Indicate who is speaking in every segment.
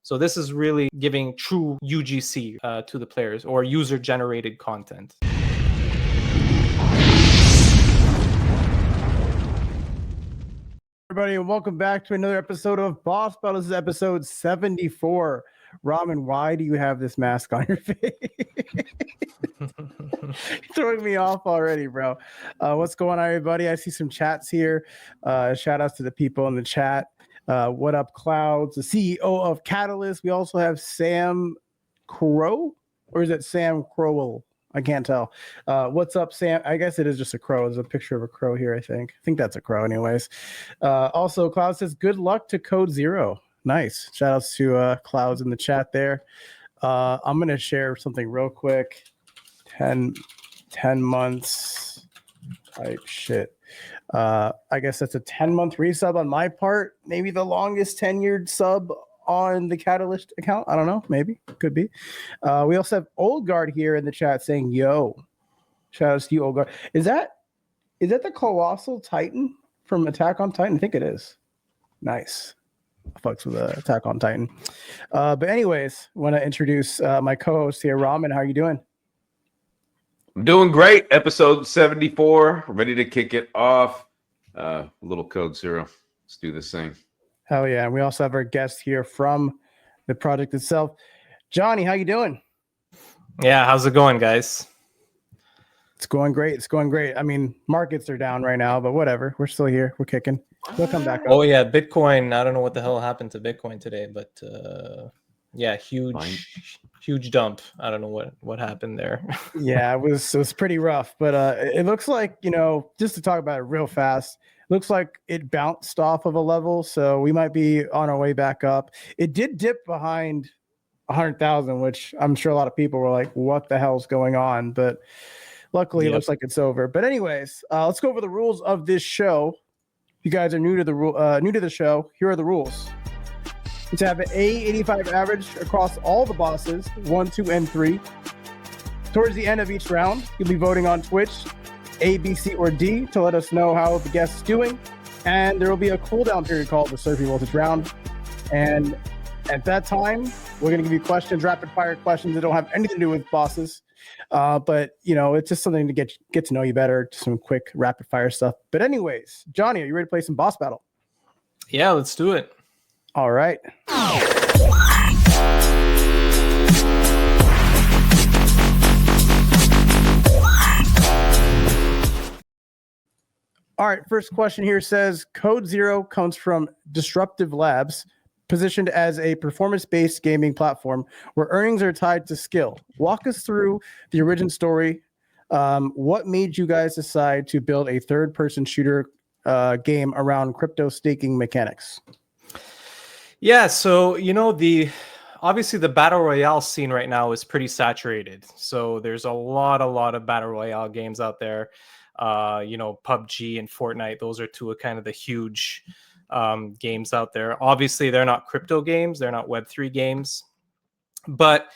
Speaker 1: So this is really giving true UGC to the players, or user-generated content.
Speaker 2: Everybody, and welcome back to another episode of Boss Battle. This is episode 74. Ramen, why do you have this mask on your face? Throwing me off already, bro. What's going on, everybody? I see some chats here. Shout outs to the people in the chat. What up, Clouds? The CEO of Catalyst. We also have Sam Crow, or is it Sam Crowell? I can't tell. What's up, Sam? I guess it is just a crow. There's a picture of a crow here, I think. I think that's a crow anyways. Also, Cloud says, good luck to Code Zero. Nice. Shout outs to Clouds in the chat there. I'm going to share something real quick. 10 months type shit. I guess that's a 10-month resub on my part. Maybe the longest tenured sub on the Catalyst account. I don't know. Maybe. Could be. We also have Old Guard here in the chat saying, yo. Shout out to you, Old Guard. Is that the Colossal Titan from Attack on Titan? I think it is. Nice. Fucks with Attack on Titan. But anyways, want to introduce my co-host here, Ramen. How are you doing?
Speaker 3: I'm doing great. Episode 74. Ready to kick it off. Little Code Zero. Let's do this thing.
Speaker 2: Hell yeah. And we also have our guest here from the project itself. Johnny, how you doing?
Speaker 1: Yeah, how's it going, guys?
Speaker 2: It's going great. It's going great. I mean, markets are down right now, but whatever. We're still here. We're kicking. We'll come back up.
Speaker 1: Oh, yeah, Bitcoin. I don't know what the hell happened to Bitcoin today, but yeah, huge dump. I don't know what happened there.
Speaker 2: Yeah, it was pretty rough, but it looks like, just to talk about it real fast, looks like it bounced off of a level, so we might be on our way back up. It did dip behind 100,000, which I'm sure a lot of people were like, what the hell's going on? But luckily, It looks like it's over. But anyways, let's go over the rules of this show. If you guys are new to the show, here are the rules. It's have an A85 average across all the bosses, 1, 2, and 3. Towards the end of each round, you'll be voting on Twitch, A, B, C, or D to let us know how the guest is doing. And there will be a cooldown period called the Surfing Voltage round. And at that time, we're going to give you questions, rapid fire questions that don't have anything to do with bosses. But, it's just something to get to know you better, just some quick rapid fire stuff. But anyways, Johnny, are you ready to play some boss battle?
Speaker 1: Yeah, let's do it.
Speaker 2: All right. All right, first question here says, Code Zero comes from Disruptive Labs, positioned as a performance-based gaming platform where earnings are tied to skill. Walk us through the origin story. What made you guys decide to build a third-person shooter game around crypto staking mechanics?
Speaker 1: Yeah, so obviously the battle royale scene right now is pretty saturated. So there's a lot of battle royale games out there. PUBG and Fortnite, those are two of kind of the huge games out there. Obviously, they're not crypto games, they're not Web3 games. But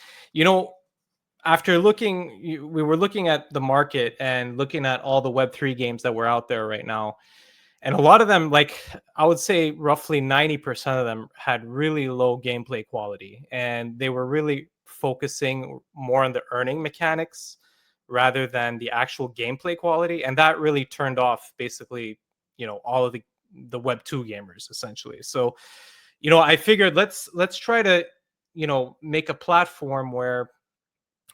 Speaker 1: after we were looking at the market and looking at all the Web3 games that were out there right now. And a lot of them, like I would say roughly 90% of them had really low gameplay quality. And they were really focusing more on the earning mechanics rather than the actual gameplay quality. And that really turned off basically, all of the Web 2 gamers essentially. So, I figured let's try to, make a platform where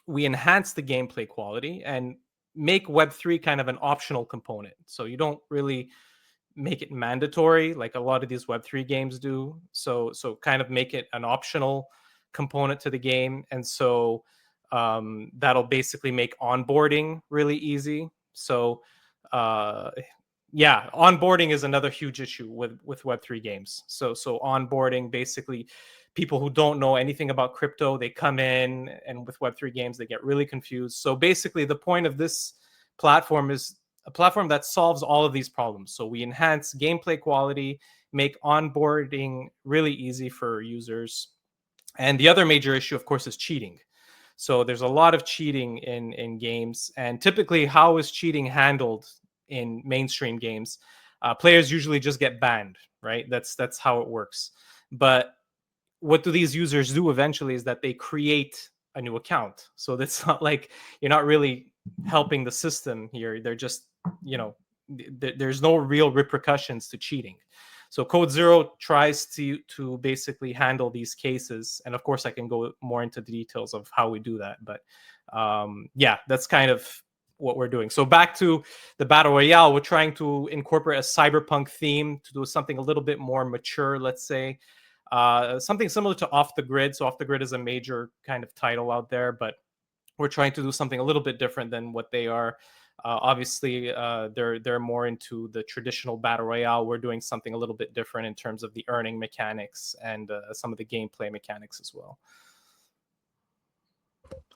Speaker 1: we enhance the gameplay quality and make Web 3 kind of an optional component. So you don't really make it mandatory like a lot of these Web3 games do. So kind of make it an optional component to the game. And so that'll basically make onboarding really easy. So onboarding is another huge issue with Web3 games. So onboarding, basically people who don't know anything about crypto, they come in, and with Web3 games, they get really confused. So basically the point of this platform is a platform that solves all of these problems. So we enhance gameplay quality, make onboarding really easy for users. And the other major issue, of course, is cheating. So there's a lot of cheating in games. And typically, how is cheating handled in mainstream games? Players usually just get banned, right? That's how it works. But what do these users do eventually is that they create a new account. So that's not like you're not really helping the system here. They're just, there's no real repercussions to cheating. So Code Zero tries to basically handle these cases, and of course I can go more into the details of how we do that. But yeah, that's kind of what we're doing. So back to the battle royale, we're trying to incorporate a cyberpunk theme to do something a little bit more mature, let's say. Something similar to Off the Grid. So Off the Grid is a major kind of title out there, but we're trying to do something a little bit different than what they are. Obviously, they're more into the traditional battle royale. We're doing something a little bit different in terms of the earning mechanics and some of the gameplay mechanics as well.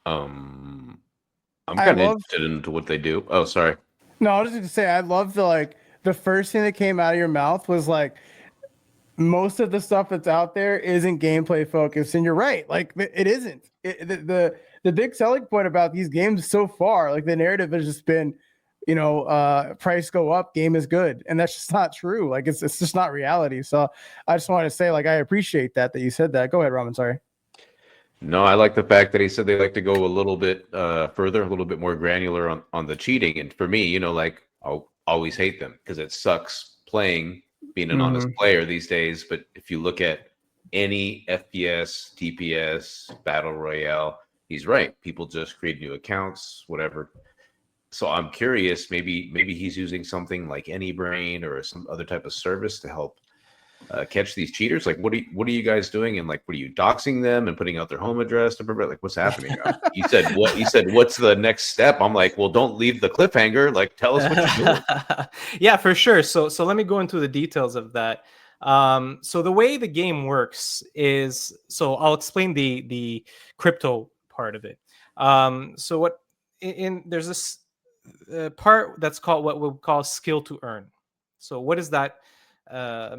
Speaker 3: I'm kind of interested into what they do. Oh, sorry.
Speaker 2: No, I was just gonna say I love the first thing that came out of your mouth was like, most of the stuff that's out there isn't gameplay focused, and you're right. Like it isn't. The big selling point about these games so far, like the narrative has just been, price go up, game is good, and that's just not true. Like it's just not reality. So I just wanted to say, like, I appreciate that you said that. Go ahead, Raman. Sorry.
Speaker 3: No, I like the fact that he said they like to go a little bit further, a little bit more granular on the cheating. And for me, like I'll always hate them because it sucks playing, being an honest player these days. But if you look at any FPS, TPS, battle royale, he's right. People just create new accounts, whatever. So I'm curious, maybe he's using something like AnyBrain or some other type of service to help catch these cheaters. Like, what are you guys doing? And like, what are you doxing them and putting out their home address? Like, what's happening? You said what? You said what's the next step? I'm like, well, don't leave the cliffhanger. Like, tell us what you're doing.
Speaker 1: Yeah, for sure. So let me go into the details of that. So the way the game works is, so I'll explain the crypto part of it. So what there's this part that's called what we'll call skill to earn. So what is that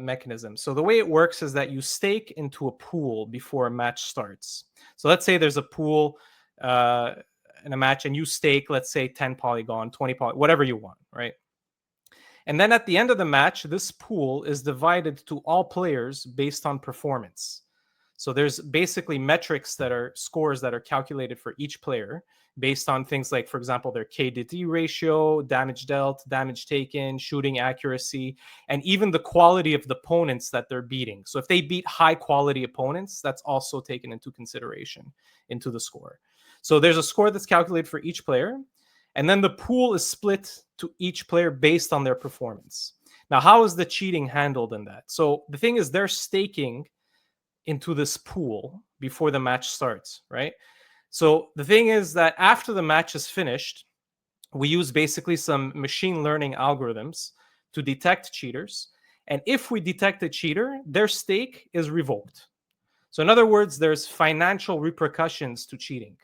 Speaker 1: mechanism? So the way it works is that you stake into a pool before a match starts. So let's say there's a pool in a match, and you stake, let's say 10 polygon, 20 polygon, whatever you want, right? And then at the end of the match, this pool is divided to all players based on performance. So there's basically metrics that are scores that are calculated for each player based on things like, for example, their KDD ratio, damage dealt, damage taken, shooting accuracy, and even the quality of the opponents that they're beating. So if they beat high quality opponents, that's also taken into consideration into the score. So there's a score that's calculated for each player, and then the pool is split to each player based on their performance. Now, how is the cheating handled in that? So the thing is, they're staking into this pool before the match starts, right? So the thing is that after the match is finished, we use basically some machine learning algorithms to detect cheaters. And if we detect a cheater, their stake is revoked. So in other words, there's financial repercussions to cheating.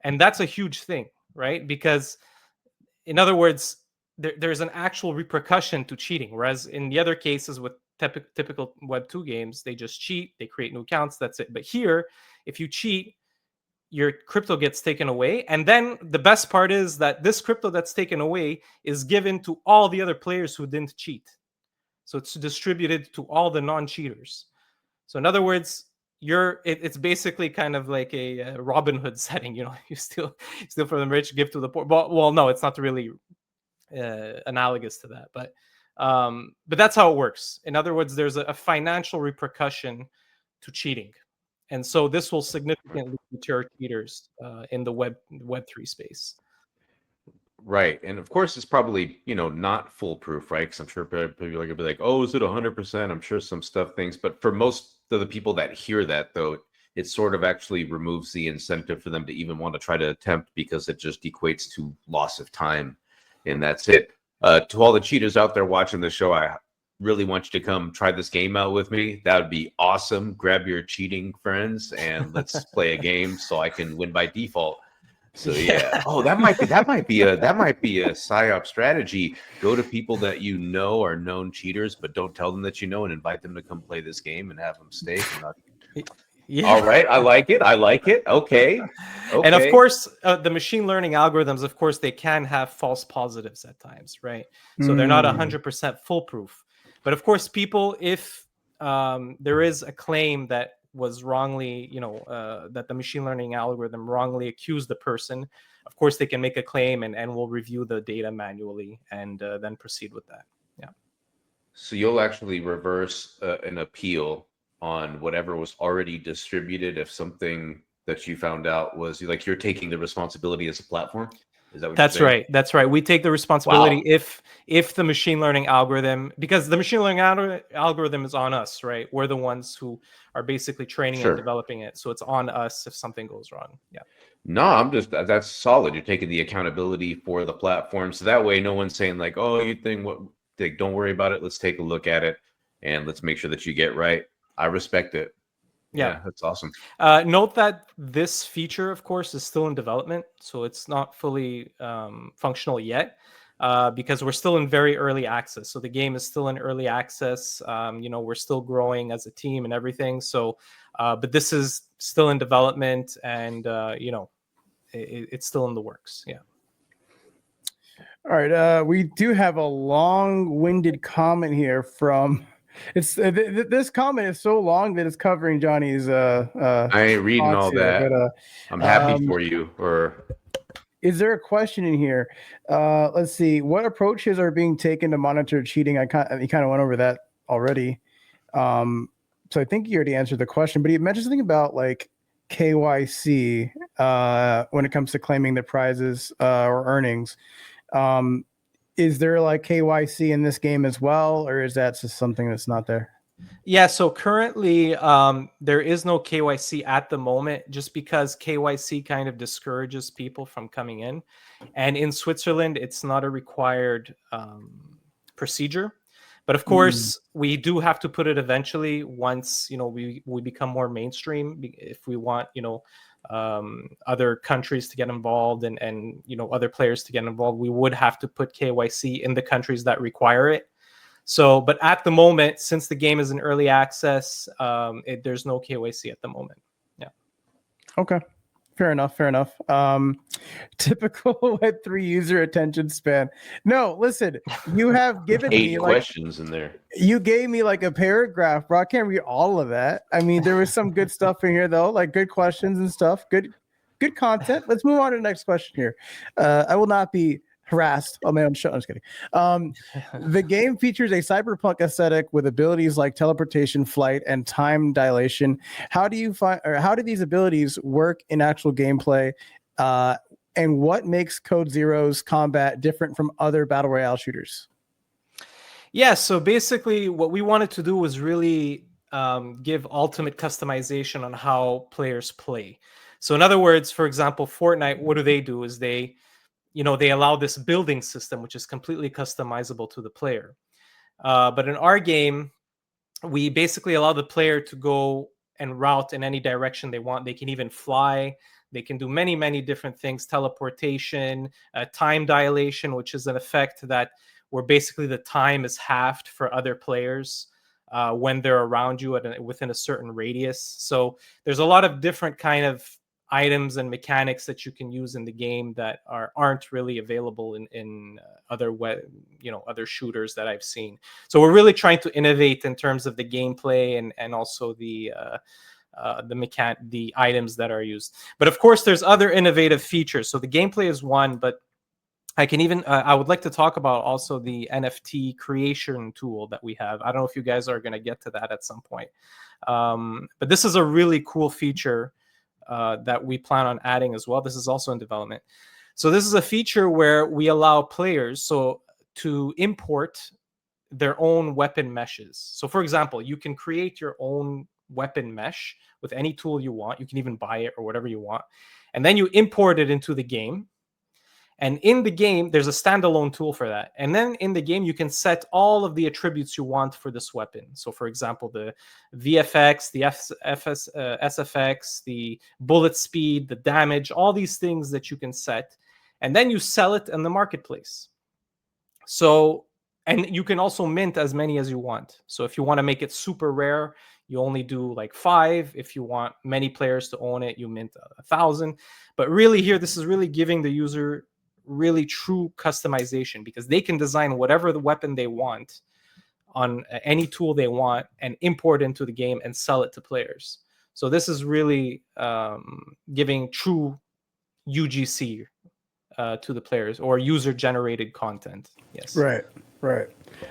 Speaker 1: And that's a huge thing, right? Because in other words, there's an actual repercussion to cheating. Whereas in the other cases with typical Web 2 games, they just cheat, they create new accounts, that's it. But here, if you cheat, your crypto gets taken away. And then the best part is that this crypto that's taken away is given to all the other players who didn't cheat. So it's distributed to all the non-cheaters. So in other words, it's basically kind of like a Robin Hood setting. You steal from the rich, give to the poor. Well, no, it's not really analogous to that, but that's how it works. In other words, there's a financial repercussion to cheating, and so this will significantly deter cheaters in the Web 3 space.
Speaker 3: Right. And of course, it's probably, not foolproof, right? Because I'm sure people are going to be like, oh, is it 100%? I'm sure some stuff things. But for most of the people that hear that, though, it sort of actually removes the incentive for them to even want to try to attempt, because it just equates to loss of time. And that's it. To all the cheaters out there watching the show, I really want you to come try this game out with me. That would be awesome. Grab your cheating friends and let's play a game so I can win by default. So yeah. Oh, that might be a PSYOP strategy. Go to people that you know are known cheaters, but don't tell them that you know, and invite them to come play this game and have them stake. Yeah. All right, I like it. Okay.
Speaker 1: And of course, the machine learning algorithms, of course, they can have false positives at times, right? So they're not 100% foolproof. But of course, people, if there is a claim that was wrongly, that the machine learning algorithm wrongly accused the person, of course they can make a claim, and we'll review the data manually and then proceed with that. Yeah.
Speaker 3: So you'll actually reverse an appeal on whatever was already distributed if something that you found out was like you're taking the responsibility as a platform? Is that what you're
Speaker 1: That's
Speaker 3: saying?
Speaker 1: right. That's right. We take the responsibility
Speaker 3: Wow.
Speaker 1: if the machine learning algorithm, because the machine learning algorithm is on us, right? We're the ones who are basically training and
Speaker 3: Sure.
Speaker 1: developing it. So it's on us if something goes wrong. Yeah.
Speaker 3: No, I'm just that's solid. You're taking the accountability for the platform, so that way no one's saying like, "Oh, you think what? Like, don't worry about it. Let's take a look at it, and let's make sure that you get right." I respect it.
Speaker 1: Yeah.
Speaker 3: Yeah, that's awesome.
Speaker 1: Note that this feature, of course, is still in development, so it's not fully functional yet, because we're still in very early access. So the game is still in early access. We're still growing as a team and everything. So, but this is still in development, and it's still in the works. Yeah.
Speaker 2: All right. We do have a long-winded comment here from. This comment is so long that it's covering Johnny's.
Speaker 3: I ain't reading
Speaker 2: thoughts
Speaker 3: all
Speaker 2: here,
Speaker 3: that.
Speaker 2: but
Speaker 3: I'm happy for you. Or
Speaker 2: is there a question in here? Let's see. What approaches are being taken to monitor cheating? You kind of went over that already. So I think you already answered the question, but he mentioned something about like KYC when it comes to claiming the prizes or earnings. Is there like KYC in this game as well, or is that just something that's not there?
Speaker 1: Yeah, so currently there is no KYC at the moment, just because KYC kind of discourages people from coming in. And in Switzerland, it's not a required procedure. But of course, we do have to put it eventually once, we become more mainstream, if we want, other countries to get involved and other players to get involved. We would have to put KYC in the countries that require it. So, but at the moment, since the game is in early access, there's no KYC at the moment. Yeah.
Speaker 2: Okay. Fair enough. Typical Web3 user attention span. No, listen, you have given
Speaker 3: 8
Speaker 2: me like
Speaker 3: questions in there.
Speaker 2: you gave me like a paragraph, bro. I can't read all of that. I mean, there was some good stuff in here though, like good questions and stuff. Good content. Let's move on to the next question here. I will not be harassed. Oh man, I'm just kidding. The game features a cyberpunk aesthetic with abilities like teleportation, flight, and time dilation. How do these abilities work in actual gameplay? And what makes Code Zero's combat different from other battle royale shooters?
Speaker 1: Yeah, so basically what we wanted to do was really give ultimate customization on how players play. So in other words, for example, Fortnite, what do is they allow this building system, which is completely customizable to the player. But in our game, we basically allow the player to go and route in any direction they want. They can even fly. They can do many, many different things. Teleportation, time dilation, which is an effect that where basically the time is halved for other players when they're around you within a certain radius. So there's a lot of different kind of items and mechanics that you can use in the game that aren't really available in other other shooters that I've seen. So we're really trying to innovate in terms of the gameplay and also the items that are used. But of course, there's other innovative features. So the gameplay is one, but I can even I would like to talk about also the NFT creation tool that we have. I don't know if you guys are going to get to that at some point, but this is a really cool feature that we plan on adding as well. This is also in development. So this is a feature where we allow players to import their own weapon meshes. So for example, you can create your own weapon mesh with any tool you want. You can even buy it or whatever you want. And then you import it into the game. And in the game, there's a standalone tool for that. And then in the game, you can set all of the attributes you want for this weapon. So for example, the VFX, the SFX, the bullet speed, the damage, all these things that you can set. And then you sell it in the marketplace. So, and you can also mint as many as you want. So if you want to make it super rare, you only do like 5. If you want many players to own it, you mint 1,000. But really here, this is really giving the user really true customization, because they can design whatever the weapon they want on any tool they want and import into the game and sell it to players. So this is really giving true UGC to the players, or user generated content. Yes.
Speaker 2: Right.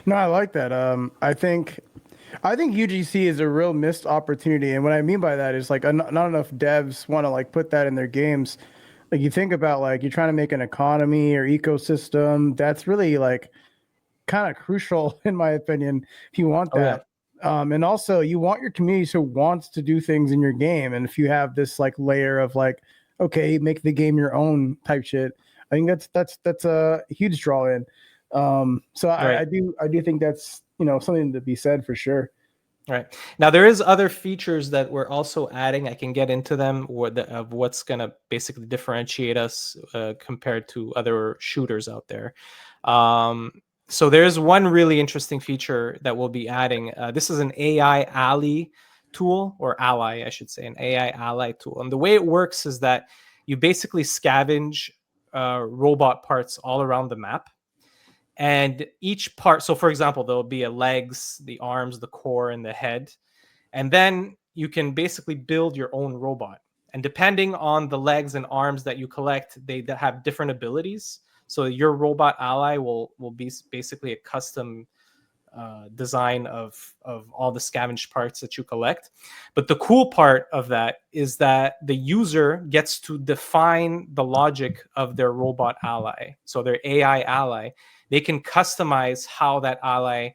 Speaker 2: No, I like that. I think UGC is a real missed opportunity, and what I mean by that is like not enough devs want to like put that in their games. Like you think about like you're trying to make an economy or ecosystem, that's really like kind of crucial in my opinion if you want that. And also you want your community who wants to do things in your game, and if you have this like layer of like, okay, make the game your own type shit, I think that's a huge draw in. So I do think that's, you know, something to be said for sure.
Speaker 1: Right. Now there is other features that we're also adding. I can get into them, of what's going to basically differentiate us compared to other shooters out there. So there's one really interesting feature that we'll be adding. This is an AI ally tool, or ally, I should say, an AI ally tool. And the way it works is that you basically scavenge robot parts all around the map. And each part, so for example, there'll be a legs, the arms, the core, and the head. And then you can basically build your own robot. And depending on the legs and arms that you collect, they have different abilities. So your robot ally will be basically a custom design of all the scavenged parts that you collect. But the cool part of that is that the user gets to define the logic of their robot ally. So their AI ally, they can customize how that ally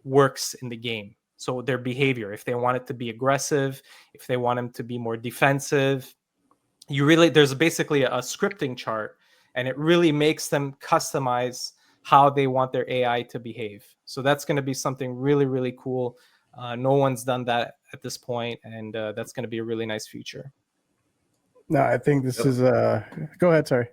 Speaker 1: works in the game. So their behavior, if they want it to be aggressive, if they want them to be more defensive, there's basically a scripting chart, and it really makes them customize how they want their AI to behave. So that's going to be something really, really cool. No one's done that at this point, and that's going to be a really nice feature.
Speaker 2: No, I think this is go ahead, sorry.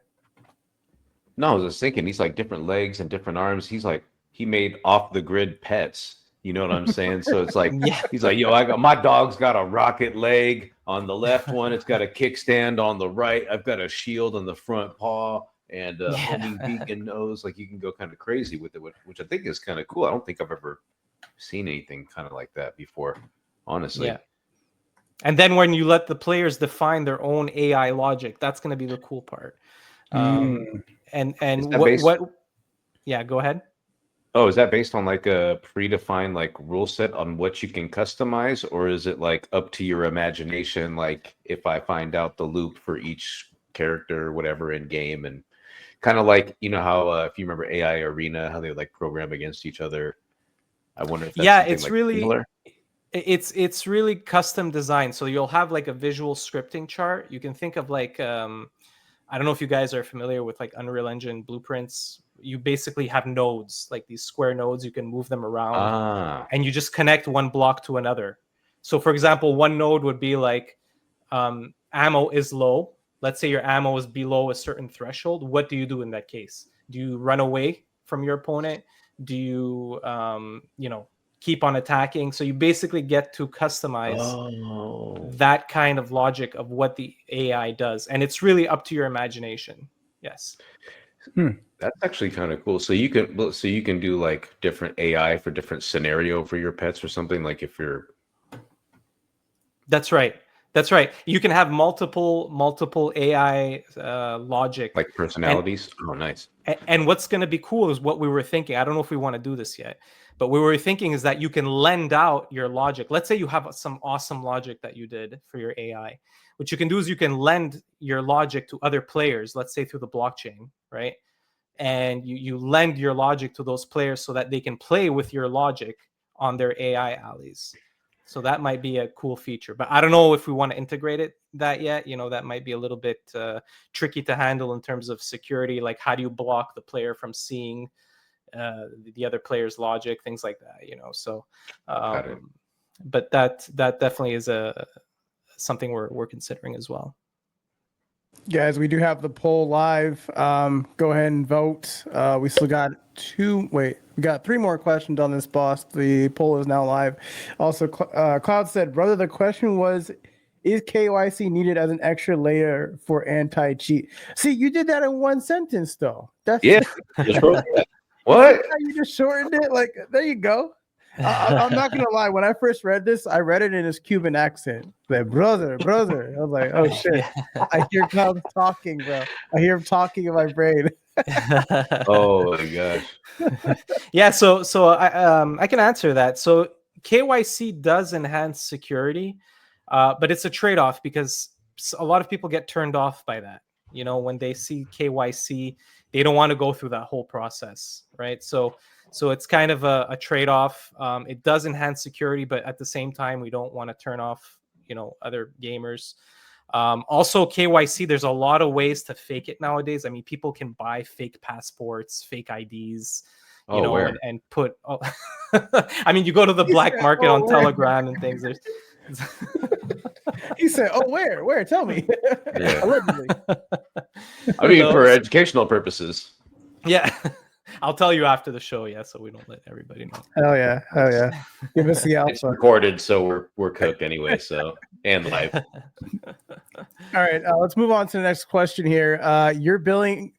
Speaker 3: No, I was just thinking, he's like different legs and different arms. He's like, he made off the grid pets. You know what I'm saying? So it's like, he's like, yo, my dog's got a rocket leg on the left one. It's got a kickstand on the right. I've got a shield on the front paw and a homing vegan nose. Like you can go kind of crazy with it, which I think is kind of cool. I don't think I've ever seen anything kind of like that before, honestly.
Speaker 1: Yeah. And then when you let the players define their own AI logic, that's going to be the cool part. And what? Yeah, go ahead.
Speaker 3: Oh, is that based on like a predefined like rule set on what you can customize, or is it like up to your imagination? Like if I find out the loop for each character or whatever in game, and kind of like, you know how if you remember AI Arena, how they like program against each other. I wonder if that's
Speaker 1: it's
Speaker 3: like
Speaker 1: really
Speaker 3: similar.
Speaker 1: It's really custom designed. So you'll have like a visual scripting chart. You can think of like I don't know if you guys are familiar with like Unreal Engine blueprints. You basically have nodes, like these square nodes. You can move them around, and you just connect one block to another. So for example, one node would be like ammo is low. Let's say your ammo is below a certain threshold. What do you do in that case? Do you run away from your opponent? Do you keep on attacking? So you basically get to customize that kind of logic of what the AI does, and it's really up to your imagination. Yes.
Speaker 3: That's actually kind of cool. So you can do like different AI for different scenario for your pets or something, like if you're.
Speaker 1: That's right. You can have multiple AI logic,
Speaker 3: like personalities. Nice.
Speaker 1: And what's going to be cool is what we were thinking. I don't know if we want to do this yet, but we were thinking is that you can lend out your logic. Let's say you have some awesome logic that you did for your AI. What you can do is you can lend your logic to other players, let's say through the blockchain, right? And you lend your logic to those players so that they can play with your logic on their AI allies. So that might be a cool feature, but I don't know if we want to integrate that yet. That might be a little bit tricky to handle in terms of security. Like, how do you block the player from seeing the other player's logic, things like that. So, but that definitely is something we're considering as well.
Speaker 2: Guys, we do have the poll live. Go ahead and vote. We still got we got 3 more questions on this, boss. The poll is now live. Also, Cloud said, brother, the question was, is KYC needed as an extra layer for anti-cheat? See, you did that in one sentence, though.
Speaker 3: What?
Speaker 2: You just shortened it. Like, there you go. I'm not gonna lie. When I first read this, I read it in his Cuban accent. Like, brother. I was like, oh shit.
Speaker 1: Yeah.
Speaker 2: I hear Cloud talking, bro. I hear him talking in my brain.
Speaker 3: Oh my gosh.
Speaker 1: Yeah, so I can answer that. So KYC does enhance security, but it's a trade-off because a lot of people get turned off by that. You know, when they see KYC, they don't want to go through that whole process, right? So it's kind of a trade-off. It does enhance security, but at the same time, we don't want to turn off, other gamers. Also, KYC, there's a lot of ways to fake it nowadays. I mean, people can buy fake passports, fake IDs,
Speaker 3: Oh, where?
Speaker 1: and put. Oh, I mean, you go to the
Speaker 2: He
Speaker 1: black
Speaker 2: said,
Speaker 1: market
Speaker 2: "Oh,
Speaker 1: on
Speaker 2: where?"
Speaker 1: Telegram and things. There's.
Speaker 2: He said, "Oh, where? Where? Tell me."
Speaker 3: Yeah.
Speaker 2: Allegedly.
Speaker 3: I mean,
Speaker 1: No,
Speaker 3: for educational purposes.
Speaker 1: yeah, I'll tell you after the show. Yeah, so we don't let everybody know.
Speaker 2: Hell yeah. Hell yeah. Give us the
Speaker 3: It's
Speaker 2: alpha.
Speaker 3: recorded, so we're cooked anyway. So and live.
Speaker 2: All right. Let's move on to the next question here. You're billing.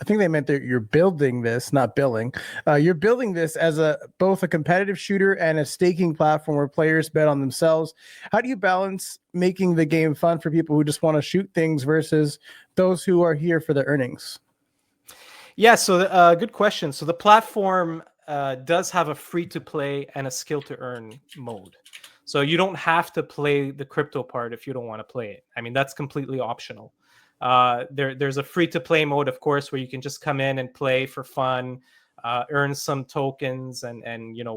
Speaker 2: I think they meant that you're building this, not billing. You're building this as both a competitive shooter and a staking platform where players bet on themselves. How do you balance making the game fun for people who just want to shoot things versus those who are here for the earnings?
Speaker 1: Yeah, so good question. So the platform does have a free to play and a skill to earn mode. So you don't have to play the crypto part if you don't want to play it. I mean, that's completely optional. There's a free to play mode, of course, where you can just come in and play for fun, earn some tokens, and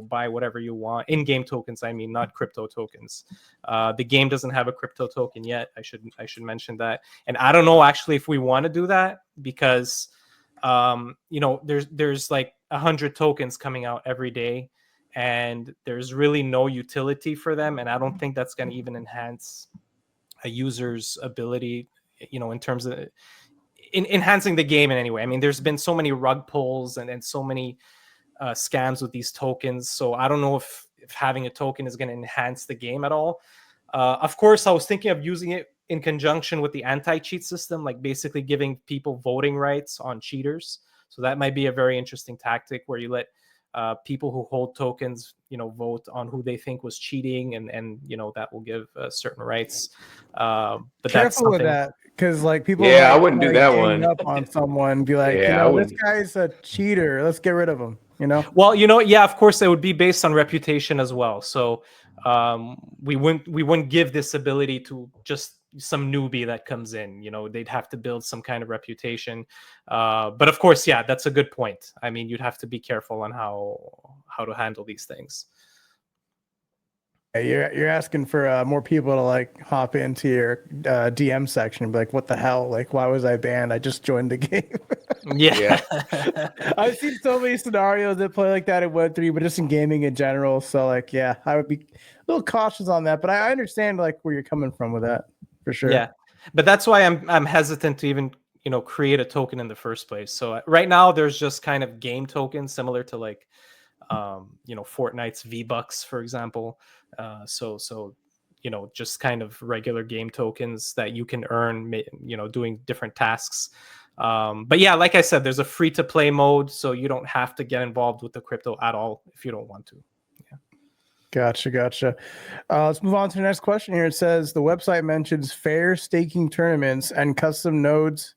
Speaker 1: buy whatever you want. In-game tokens, I mean, not crypto tokens. The game doesn't have a crypto token yet. I should mention that. And I don't know actually if we want to do that because there's like 100 tokens coming out every day, and there's really no utility for them. And I don't think that's going to even enhance a user's ability, in terms of enhancing the game in any way. I mean, there's been so many rug pulls and so many scams with these tokens. So I don't know if having a token is going to enhance the game at all. Of course, I was thinking of using it in conjunction with the anti-cheat system, like basically giving people voting rights on cheaters. So that might be a very interesting tactic where you let people who hold tokens, vote on who they think was cheating, and that will give certain rights. But that's
Speaker 2: Careful with
Speaker 1: something.
Speaker 2: that, because like people
Speaker 3: Yeah, I
Speaker 2: might
Speaker 3: wouldn't do
Speaker 2: like,
Speaker 3: that
Speaker 2: gang
Speaker 3: one.
Speaker 2: up on someone, be like,
Speaker 3: Yeah, I
Speaker 2: this
Speaker 3: wouldn't.
Speaker 2: guy's a cheater. Let's get rid of him.
Speaker 1: Well, yeah, of course, it would be based on reputation as well. So we wouldn't give this ability to just some newbie that comes in. They'd have to build some kind of reputation. But of course, yeah, that's a good point. I mean, you'd have to be careful on how to handle these things.
Speaker 2: You're asking for more people to like hop into your DM section and be like, what the hell? Like, why was I banned? I just joined the game.
Speaker 1: Yeah.
Speaker 2: I've seen so many scenarios that play like that in Web3, but just in gaming in general. So like, yeah, I would be a little cautious on that, but I understand like where you're coming from with that for sure.
Speaker 1: Yeah, but that's why I'm hesitant to even create a token in the first place. So right now there's just kind of game tokens similar to like Fortnite's V-Bucks, for example. So just kind of regular game tokens that you can earn, doing different tasks. But yeah, like I said, there's a free to play mode, so you don't have to get involved with the crypto at all if you don't want to. Yeah.
Speaker 2: Gotcha. Let's move on to the next question here. It says the website mentions fair staking tournaments and custom modes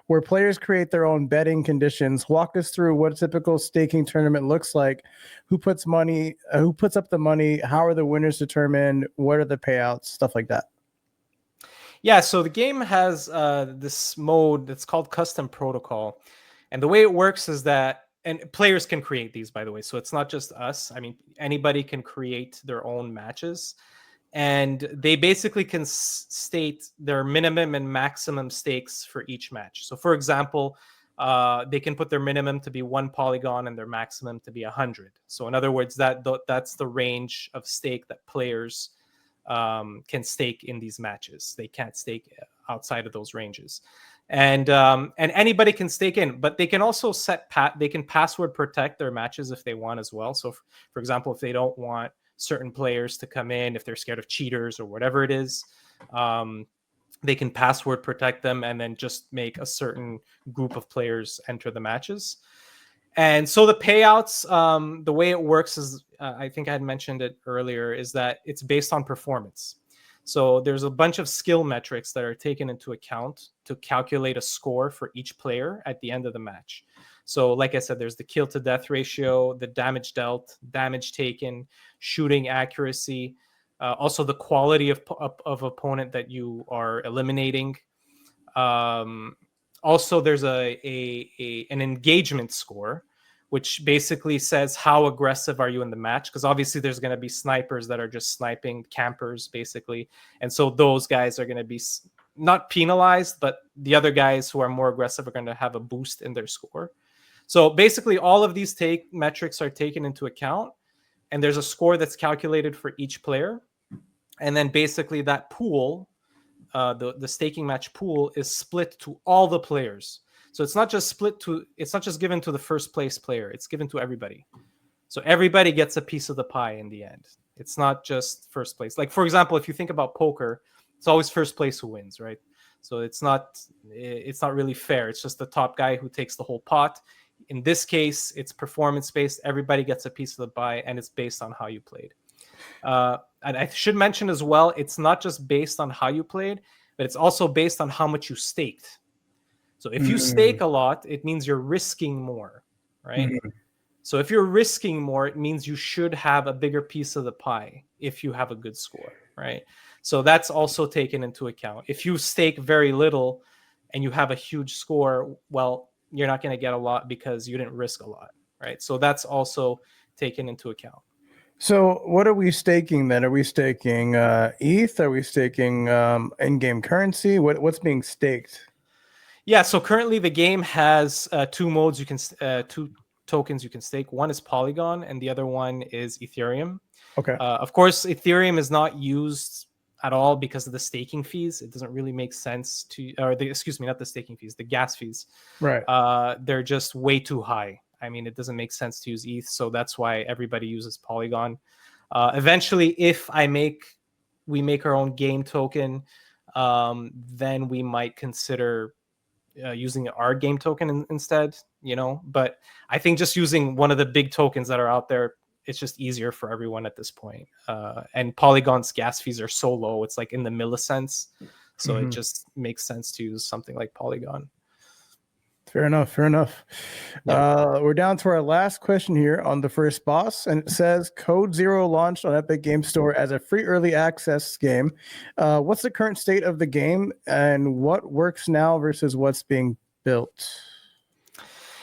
Speaker 2: where players create their own betting conditions. Walk us through what a typical staking tournament looks like. Who puts up the money? How are the winners determined? What are the payouts? Stuff like that.
Speaker 1: Yeah, so the game has this mode that's called Custom Protocol. And the way it works is that, and players can create these, by the way. So it's not just us. I mean, anybody can create their own matches. And they basically can state their minimum and maximum stakes for each match. So for example, they can put their minimum to be 1 polygon and their maximum to be 100. So in other words, that's the range of stake that players can stake in these matches. They can't stake outside of those ranges. And anybody can stake in, but they can also they can password protect their matches if they want as well. So for example, if they don't want certain players to come in, if they're scared of cheaters or whatever it is, they can password protect them and then just make a certain group of players enter the matches. And so the payouts, the way it works is, I think I had mentioned it earlier, is that it's based on performance. So there's a bunch of skill metrics that are taken into account to calculate a score for each player at the end of the match. So like I said, there's the kill to death ratio, the damage dealt, damage taken, shooting accuracy, also the quality of opponent that you are eliminating. Also, there's an engagement score, which basically says how aggressive are you in the match, because obviously there's going to be snipers that are just sniping, campers basically, and so those guys are going to be not penalized, but the other guys who are more aggressive are going to have a boost in their score. So basically all of these metrics are taken into account, and there's a score that's calculated for each player, and then basically that pool, the staking match pool, is split to all the players. So it's not just given to the first place player, it's given to everybody. So everybody gets a piece of the pie in the end. It's not just first place. Like, for example, if you think about poker, it's always first place who wins, right? So it's not really fair. It's just the top guy who takes the whole pot. In this case, it's performance based. Everybody gets a piece of the pie, and it's based on how you played. And I should mention as well, it's not just based on how you played, but it's also based on how much you staked. So if you stake a lot, it means you're risking more, right? So if you're risking more, it means you should have a bigger piece of the pie if you have a good score, right? So that's also taken into account. If you stake very little and you have a huge score, well, you're not going to get a lot because you didn't risk a lot, right? So that's also taken into account.
Speaker 2: So what are we staking then? Are we staking ETH? Are we staking in-game currency? What's being staked?
Speaker 1: Yeah, so currently the game has two modes. Two tokens you can stake. One is Polygon, and the other one is Ethereum.
Speaker 2: Okay.
Speaker 1: Of course, Ethereum is not used at all because of the staking fees. It doesn't really make sense to, not the staking fees, the gas fees.
Speaker 2: Right.
Speaker 1: They're just way too high. I mean, it doesn't make sense to use ETH, so that's why everybody uses Polygon. Eventually, if we make our own game token, then we might consider using our game token instead, but I think just using one of the big tokens that are out there, it's just easier for everyone at this point. And Polygon's gas fees are so low, it's like in the millicents, so it just makes sense to use something like Polygon.
Speaker 2: Fair enough. Yeah. We're down to our last question here on the first boss, and it says Code Zero launched on Epic Game Store as a free early access game. What's the current state of the game, and what works now versus what's being built?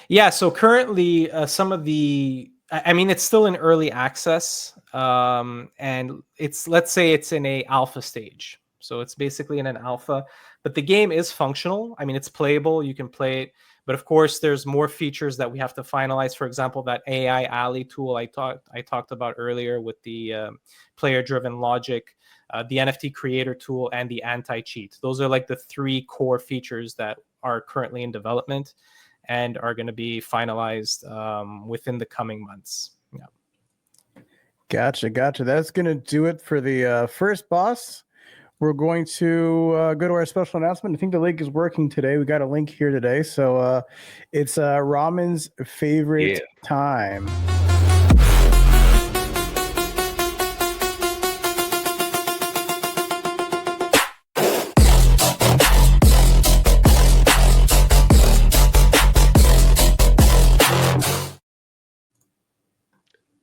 Speaker 1: Yeah, so currently it's still in early access, and let's say it's in a alpha stage. So it's basically in an alpha, but the game is functional. I mean, it's playable. You can play it. But of course, there's more features that we have to finalize. For example, that AI Alley tool I talked about earlier with the player-driven logic, the NFT creator tool, and the anti-cheat. Those are like the three core features that are currently in development and are going to be finalized within the coming months. Yeah.
Speaker 2: Gotcha. That's going to do it for the first boss. We're going to go to our special announcement. I think the link is working today. We got a link here today. So it's Ramen's favorite time.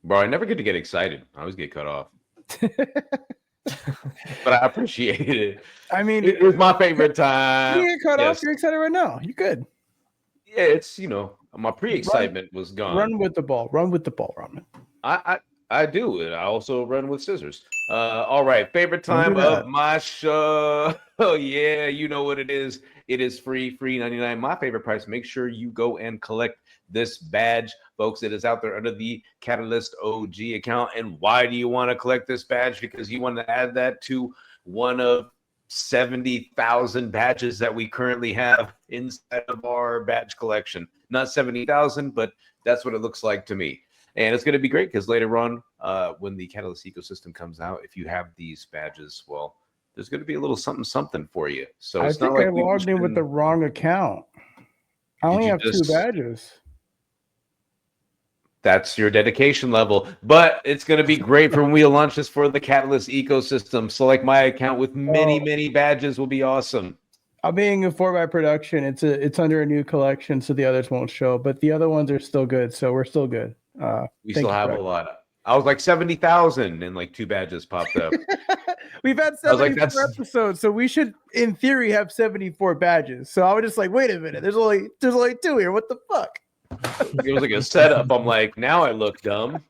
Speaker 3: Bro, I never get to get excited. I always get cut off. But I appreciate it.
Speaker 2: I mean,
Speaker 3: it was my favorite time.
Speaker 2: You get cut off. You're excited right now. You're good.
Speaker 3: Yeah, it's my pre-excitement was gone.
Speaker 2: Run with the ball, Ramen.
Speaker 3: I do it. I also run with scissors. All right, favorite time of my show. Oh yeah, you know what it is. It is free 99. My favorite price. Make sure you go and collect this badge, folks. It is out there under the CatalystOG account. And why do you want to collect this badge? Because you want to add that to one of 70,000 badges that we currently have inside of our badge collection. Not 70,000, but that's what it looks like to me. And it's going to be great because later on, when the Catalyst ecosystem comes out, if you have these badges, well, there's going to be a little something for you. So it's not like
Speaker 2: I logged in with the wrong account. I only have 2 badges.
Speaker 3: That's your dedication level. But it's going to be great for when we launch this for the Catalyst ecosystem. So like my account with many badges will be awesome.
Speaker 2: I'm being informed by production. It's under a new collection, so the others won't show. But the other ones are still good, so we're still good.
Speaker 3: We still have a lot. I was like 70,000 and like 2 badges popped up.
Speaker 2: We've had 74 episodes, so we should, in theory, have 74 badges. So I was just like, wait a minute, there's only 2 here. What the fuck?
Speaker 3: It was like a setup. I'm like, now I look dumb.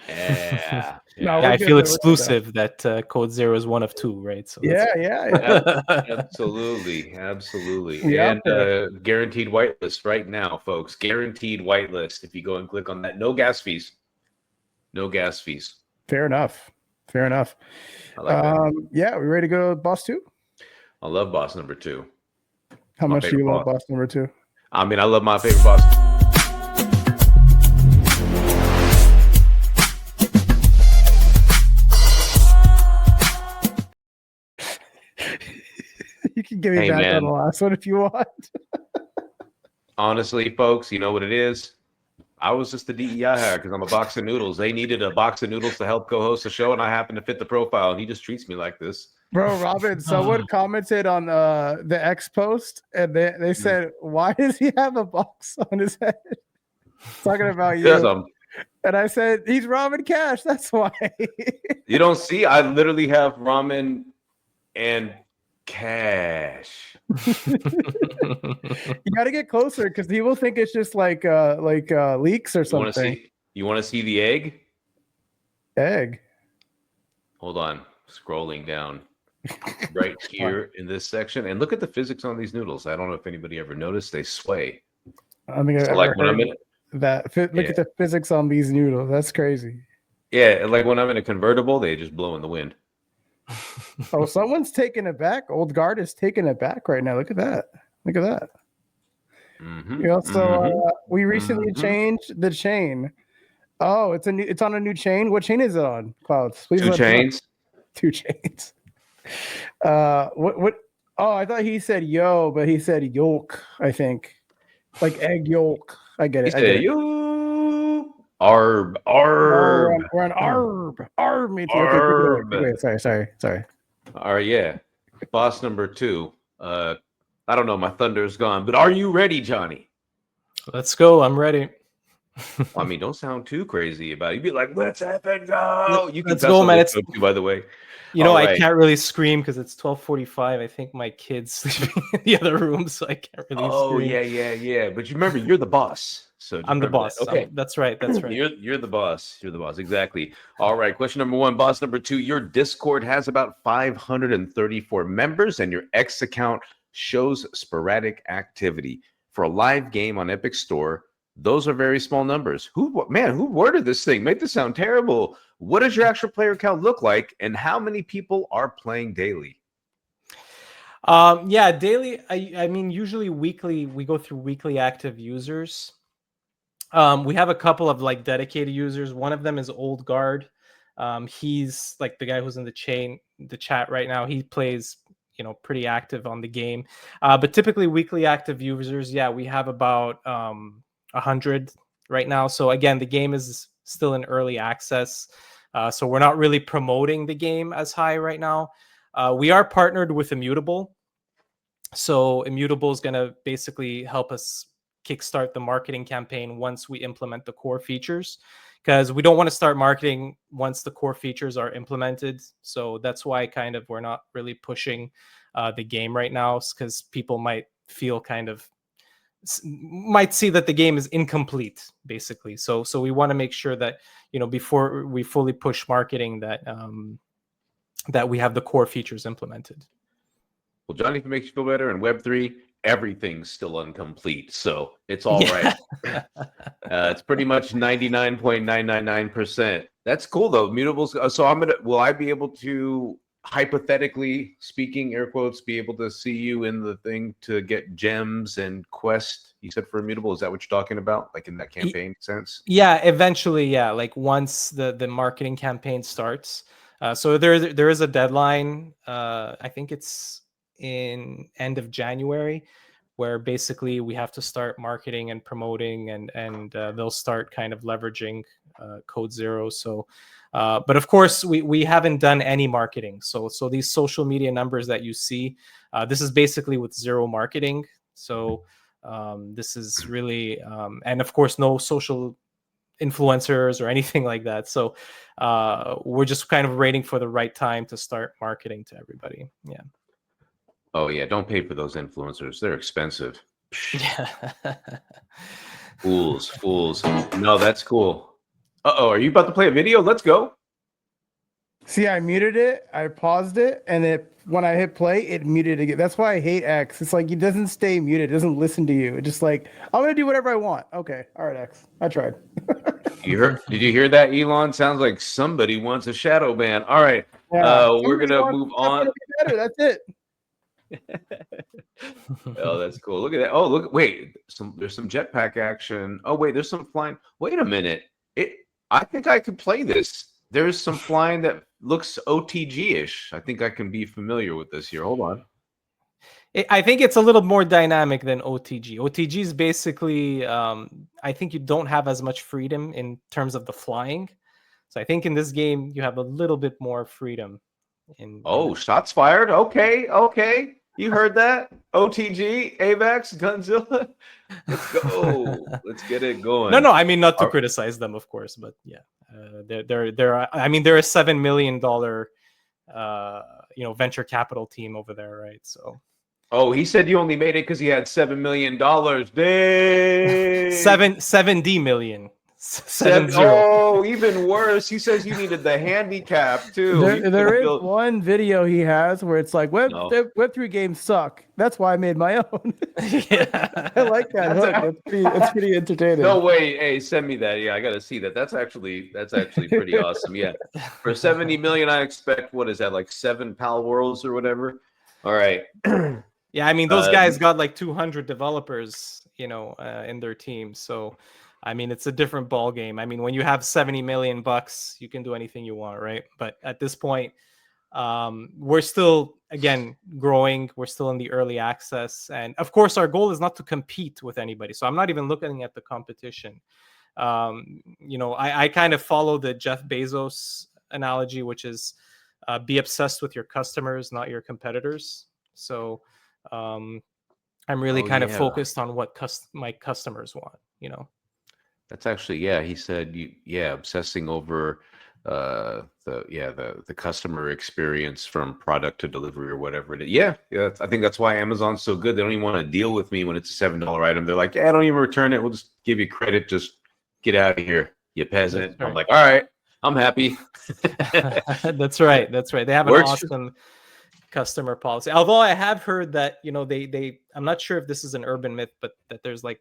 Speaker 3: Yeah.
Speaker 2: No,
Speaker 1: I feel exclusive that KODE ZERO is one of 2, right? So
Speaker 3: absolutely. And guaranteed whitelist right now, folks. Guaranteed whitelist. If you go and click on that, no gas fees. No gas fees.
Speaker 2: Fair enough.
Speaker 3: I like that.
Speaker 2: Yeah, we ready to go boss 2?
Speaker 3: I love boss number 2.
Speaker 2: How much do you love boss number 2?
Speaker 3: I mean, I love my favorite boss.
Speaker 2: You can give me back on the last one if you want.
Speaker 3: Honestly, folks, you know what it is? I was just the DEI hire because I'm a box of noodles. They needed a box of noodles to help co-host the show, and I happen to fit the profile, and he just treats me like this.
Speaker 2: Bro, Robin, someone commented on the X post, and they said, why does he have a box on his head? Talking about you.
Speaker 3: Yes,
Speaker 2: and I said, he's Ramen Cash. That's why.
Speaker 3: You don't see? I literally have ramen and cash.
Speaker 2: You got to get closer because he will think it's just like leaks or something.
Speaker 3: You want to see the egg?
Speaker 2: Egg.
Speaker 3: Hold on, scrolling down right here in this section, and look at the physics on these noodles. I don't know if anybody ever noticed they sway.
Speaker 2: I mean,
Speaker 3: so like when I'm in
Speaker 2: look at the physics on these noodles. That's crazy.
Speaker 3: Yeah, like when I'm in a convertible, they just blow in the wind.
Speaker 2: Oh, someone's taking it back. Old guard is taking it back right now. Look at that. Look at that.
Speaker 3: Mm-hmm.
Speaker 2: We also we recently changed the chain. Oh, it's on a new chain. What chain is it on, Clouds? Please
Speaker 3: 2 chains.
Speaker 2: 2 chains. What? Oh, I thought he said yo, but he said yolk. I think, like egg yolk. I get it.
Speaker 3: He said yo. Arb.
Speaker 2: We're on arb. Arb. Okay, sorry.
Speaker 3: All right, yeah. Boss number 2. I don't know. My thunder's gone, but are you ready, Johnny?
Speaker 1: Let's go. I'm ready.
Speaker 3: I mean, don't sound too crazy about it. You'd be like, let's have it go. You can
Speaker 1: let's go, man. It's
Speaker 3: by the way.
Speaker 1: You know, I can't really scream because it's 12:45. I think my kid's sleeping in the other room, so I can't really scream.
Speaker 3: Yeah. But you remember, you're the boss. So
Speaker 1: I'm the boss.
Speaker 3: That. Okay,
Speaker 1: that's right.
Speaker 3: You're the boss. You're the boss. Exactly. All right. Question number 1. Boss number 2. Your Discord has about 534 members, and your X account shows sporadic activity. For a live game on Epic Store, those are very small numbers. Who worded this thing? Make this sound terrible. What does your actual player count look like, and how many people are playing daily?
Speaker 1: Yeah, daily. I mean, usually weekly. We go through weekly active users. We have a couple of like dedicated users. One of them is Old Guard. He's like the guy who's in the chat right now. He plays, pretty active on the game. But typically weekly active users, yeah, we have about 100 right now. So again, the game is still in early access. So we're not really promoting the game as high right now. We are partnered with Immutable. So Immutable is going to basically help us kickstart the marketing campaign once we implement the core features, because we don't want to start marketing once the core features are implemented. So that's why we're not really pushing the game right now, because people might see that the game is incomplete, basically. So we want to make sure that, before we fully push marketing, that we have the core features implemented.
Speaker 3: Well, Johnny, if it makes you feel better, in Web3, everything's still incomplete, so it's all right. It's pretty much 99.999%. That's cool though. Mutables. So will I be able to, hypothetically speaking, air quotes, be able to see you in the thing to get gems and quest? You said for Immutable, is that what you're talking about? Like in that campaign sense?
Speaker 1: Yeah, eventually, yeah. Like once the marketing campaign starts. So there is a deadline. I think it's in end of January, where basically we have to start marketing and promoting, and they'll start kind of leveraging Code Zero. So, but of course, we haven't done any marketing. So these social media numbers that you see, this is basically with zero marketing. So this is really, and of course, no social influencers or anything like that. So we're just kind of waiting for the right time to start marketing to everybody. Yeah.
Speaker 3: Oh yeah, don't pay for those influencers. They're expensive.
Speaker 1: Yeah.
Speaker 3: Fools. No, that's cool. Uh-oh, are you about to play a video? Let's go.
Speaker 2: See, I muted it, I paused it, and when I hit play, it muted again. That's why I hate X. It's like it doesn't stay muted, it doesn't listen to you. It's just like, I'm gonna do whatever I want. Okay, all right, X. I tried.
Speaker 3: Did you hear that, Elon? Sounds like somebody wants a shadow ban. All right. We're gonna move on.
Speaker 2: Better. That's it.
Speaker 3: Oh, that's cool. Look at that. Oh, look. Wait. There's some jetpack action. Oh, wait. There's some flying. Wait a minute. I think I could play this. There's some flying that looks OTG-ish. I think I can be familiar with this here. Hold on.
Speaker 1: I think it's a little more dynamic than OTG. OTG is basically, I think you don't have as much freedom in terms of the flying. So I think in this game, you have a little bit more freedom.
Speaker 3: Shots fired. Okay. You heard that? OTG, AVAX, Gunzilla. Let's go. Let's get it going.
Speaker 1: No, I mean, not to criticize them, of course, but yeah, they're I mean, they're a $7 million, venture capital team over there, right? So.
Speaker 3: Oh, he said you only made it because he had $7 million. Dang.
Speaker 1: 70 million. 70.
Speaker 3: Oh, even worse. He says you needed the handicap too.
Speaker 2: There is one video he has where it's like Web3 games suck. That's why I made my own.
Speaker 1: Yeah.
Speaker 2: I like that. It's pretty entertaining.
Speaker 3: No way. Hey, send me that. Yeah, I gotta see that. That's actually pretty awesome. Yeah. For 70 million, I expect, what is that, like 7 Pal Worlds or whatever? All right.
Speaker 1: Yeah, I mean, those guys got like 200 developers, in their team. So I mean, it's a different ball game. I mean, when you have 70 million bucks, you can do anything you want, right? But at this point, we're still, again, growing. We're still in the early access. And of course, our goal is not to compete with anybody. So I'm not even looking at the competition. I kind of follow the Jeff Bezos analogy, which is be obsessed with your customers, not your competitors. So I'm really kind of focused on what my customers want,
Speaker 3: That's actually, he said obsessing over the customer experience from product to delivery or whatever it is. Yeah, I think that's why Amazon's so good. They don't even want to deal with me when it's a $7 item. They're like, don't even return it. We'll just give you credit. Just get out of here, you peasant. Right. I'm like, all right, I'm happy.
Speaker 1: That's right. They have an awesome customer policy. Although I have heard that, they I'm not sure if this is an urban myth, but that there's like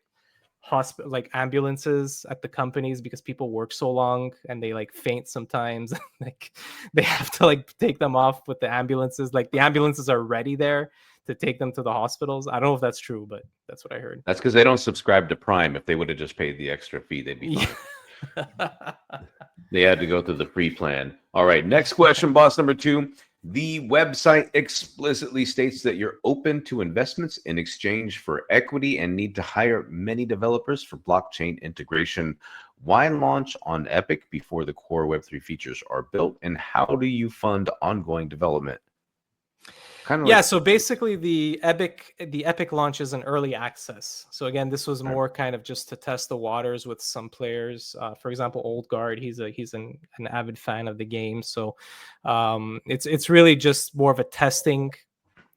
Speaker 1: ambulances at the companies because people work so long and they like faint sometimes. Like they have to like take them off with the ambulances. Like the ambulances are ready there to take them to the hospitals. I don't know if that's true, but that's what I heard.
Speaker 3: That's because they don't subscribe to Prime. If they would have just paid the extra fee, they'd be fine. They had to go through the free plan. All right, next question, boss number 2. The website explicitly states that you're open to investments in exchange for equity and need to hire many developers for blockchain integration. Why launch on Epic before the core Web3 features are built? And how do you fund ongoing development?
Speaker 1: So basically the Epic launch is an early access. So again, this was more kind of just to test the waters with some players. For example, Old Guard, he's an avid fan of the game. So it's really just more of a testing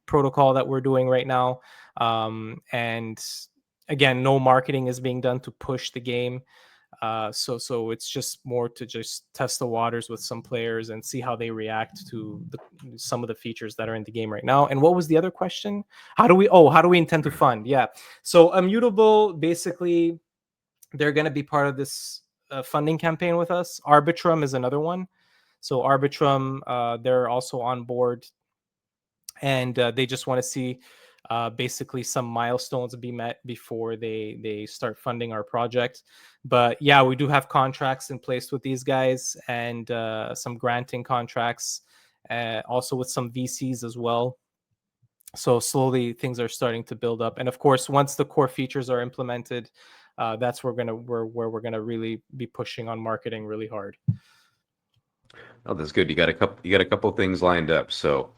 Speaker 1: protocol that we're doing right now. And again, no marketing is being done to push the game. So it's just more to just test the waters with some players and see how they react to some of the features that are in the game right now. And what was the other question? How do we intend to fund? Yeah. So Immutable, basically, they're going to be part of this funding campaign with us. Arbitrum is another one. So Arbitrum, they're also on board, and they just want to see basically some milestones be met before they start funding our project. But yeah, we do have contracts in place with these guys, and some granting contracts, also with some VCs as well. So slowly things are starting to build up, and of course, once the core features are implemented, that's where we're gonna really be pushing on marketing really hard.
Speaker 3: Oh, that's good. You got a couple things lined up. So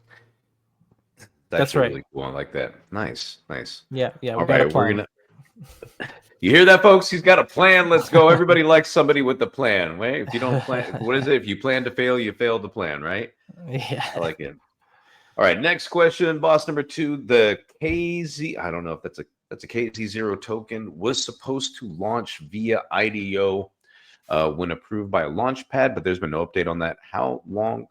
Speaker 3: that's
Speaker 1: That's
Speaker 3: actually
Speaker 1: right.
Speaker 3: really cool. I like that. Nice, nice.
Speaker 1: Yeah, we
Speaker 3: All
Speaker 1: got a
Speaker 3: right, we're
Speaker 1: plan.
Speaker 3: gonna. You hear that, folks? He's got a plan. Let's go. Everybody likes somebody with a plan. Right? If you don't plan, what is it? If you plan to fail, you fail to plan. Right?
Speaker 1: Yeah.
Speaker 3: I like it. All right, next question, boss number 2. The KZ, I don't know if that's a KZ0 token, was supposed to launch via IDO when approved by a launchpad, but there's been no update on that. How long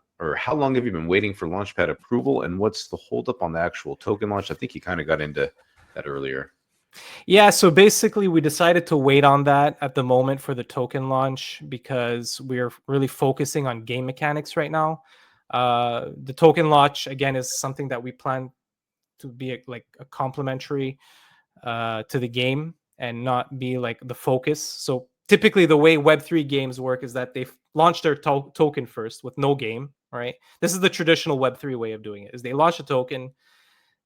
Speaker 3: have you been waiting for launchpad approval, and what's the holdup on the actual token launch? I think you kind of got into that earlier.
Speaker 1: Yeah, so basically we decided to wait on that at the moment for the token launch because we're really focusing on game mechanics right now. The token launch, again, is something that we plan to be like a complementary to the game and not be like the focus. So typically the way Web3 games work is that they launch their token first with no game, right? This is the traditional Web3 way of doing it, is they launch a token,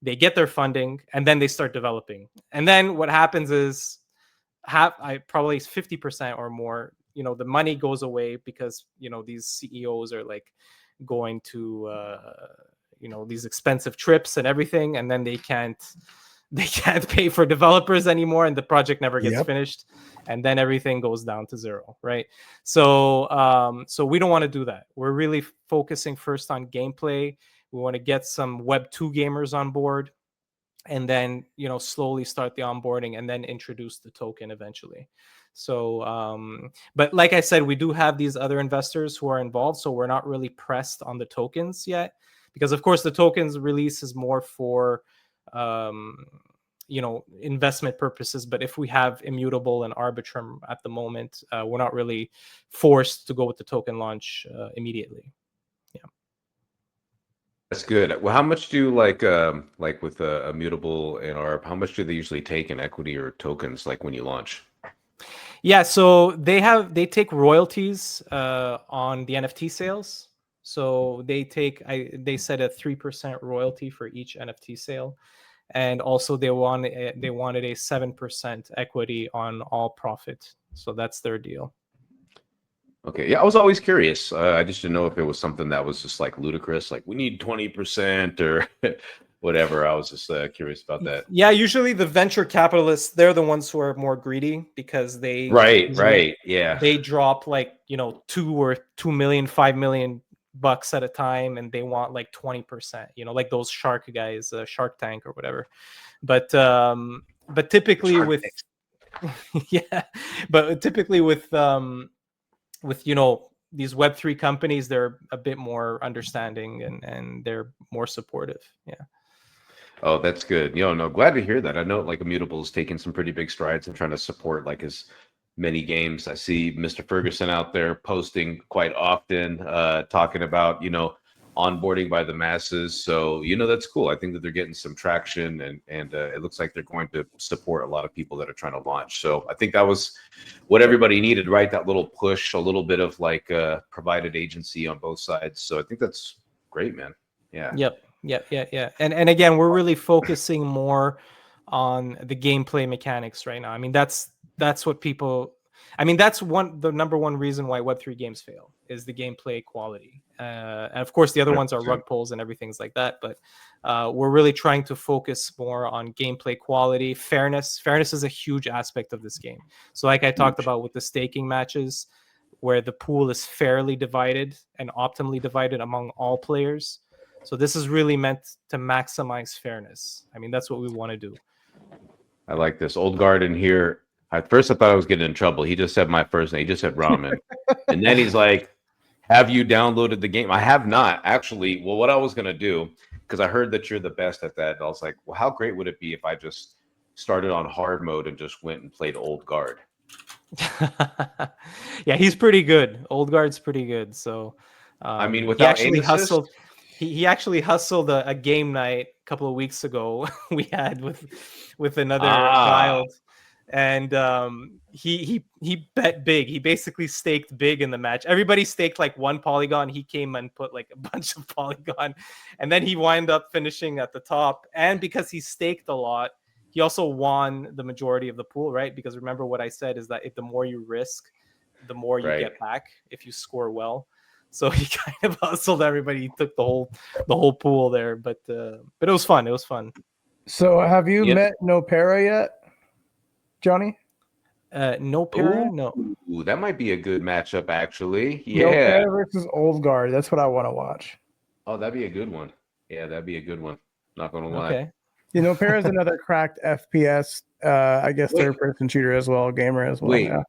Speaker 1: they get their funding, and then they start developing. And then what happens is probably 50% or more, the money goes away because, these CEOs are like going to, these expensive trips and everything. And then they can't pay for developers anymore, and the project never gets finished, and then everything goes down to zero, right? So we don't want to do that. We're really focusing first on gameplay. We want to get some Web 2 gamers on board, and then slowly start the onboarding, and then introduce the token eventually. So but like I said, we do have these other investors who are involved, so we're not really pressed on the tokens yet, because of course the tokens release is more for investment purposes. But if we have Immutable and Arbitrum at the moment, we're not really forced to go with the token launch immediately. Yeah,
Speaker 3: That's good. Well, how much do like with Immutable and ARB, how much do they usually take in equity or tokens like when you launch?
Speaker 1: yeah, so they take royalties on the NFT sales. So they set a 3% royalty for each NFT sale, and also they wanted a 7% equity on all profit. So that's their deal.
Speaker 3: Okay, yeah, I was always curious. I just didn't know if it was something that was just like ludicrous, like we need 20% or whatever. I was just curious about that.
Speaker 1: Yeah, usually the venture capitalists, they're the ones who are more greedy, because
Speaker 3: Right, yeah.
Speaker 1: they drop like 2 million, 5 million bucks at a time, and they want like 20%, like those shark guys, Shark Tank or whatever. But typically
Speaker 3: Shark
Speaker 1: with
Speaker 3: Tanks.
Speaker 1: yeah, but typically with these Web3 companies, they're a bit more understanding, and they're more supportive. Yeah.
Speaker 3: Oh, that's good. No, glad to hear that. I know like Immutable is taking some pretty big strides and trying to support like as many games. I see Mr. Ferguson out there posting quite often, talking about, onboarding by the masses. So, that's cool. I think that they're getting some traction, and it looks like they're going to support a lot of people that are trying to launch. So I think that was what everybody needed, right? That little push, a little bit of like provided agency on both sides. So I think that's great, man. Yeah.
Speaker 1: Yep. Yeah. And again, we're really focusing more on the gameplay mechanics right now. I mean, that's what people. I mean, that's the number one reason why Web3 games fail, is the gameplay quality. And of course, the other ones are rug pulls and everything's like that. But we're really trying to focus more on gameplay quality, fairness. Fairness is a huge aspect of this game. So, like I talked about with the staking matches, where the pool is fairly divided and optimally divided among all players. So this is really meant to maximize fairness. I mean, that's what we want to do.
Speaker 3: I like this. Old guard in here. At first, I thought I was getting in trouble. He just said my first name. He just said Ramen. And then he's like, have you downloaded the game? I have not, actually. Well, what I was going to do, because I heard that you're the best at that, I was like, well, how great would it be if I just started on hard mode and just went and played Old Guard?
Speaker 1: Yeah, he's pretty good. Old guard's pretty good. So
Speaker 3: I mean,
Speaker 1: he
Speaker 3: without
Speaker 1: actually
Speaker 3: aim assist?
Speaker 1: hustled. He actually hustled a game night a couple of weeks ago. We had with another child, and he bet big. He basically staked big in the match. Everybody staked like one polygon. He came and put like a bunch of polygon, and then he wound up finishing at the top. And because he staked a lot, he also won the majority of the pool, right? Because remember what I said is that if the more you risk, the more you
Speaker 3: Right.
Speaker 1: get back if you score well. So he kind of hustled everybody. He took the whole pool there, but it was fun. It was fun.
Speaker 2: So have you
Speaker 3: Yeah.
Speaker 2: met No Para yet, Johnny?
Speaker 1: No para, no.
Speaker 3: Ooh, that might be a good matchup, actually.
Speaker 2: No
Speaker 3: Yeah.
Speaker 2: Para versus Old Guard. That's what I want to watch.
Speaker 3: Oh, that'd be a good one. Yeah, that'd be a good one. Not gonna lie.
Speaker 1: Okay.
Speaker 2: You know, Para is another cracked FPS, I guess,
Speaker 3: Wait.
Speaker 2: third-person shooter as well, gamer as well.
Speaker 3: Wait.
Speaker 2: Yeah.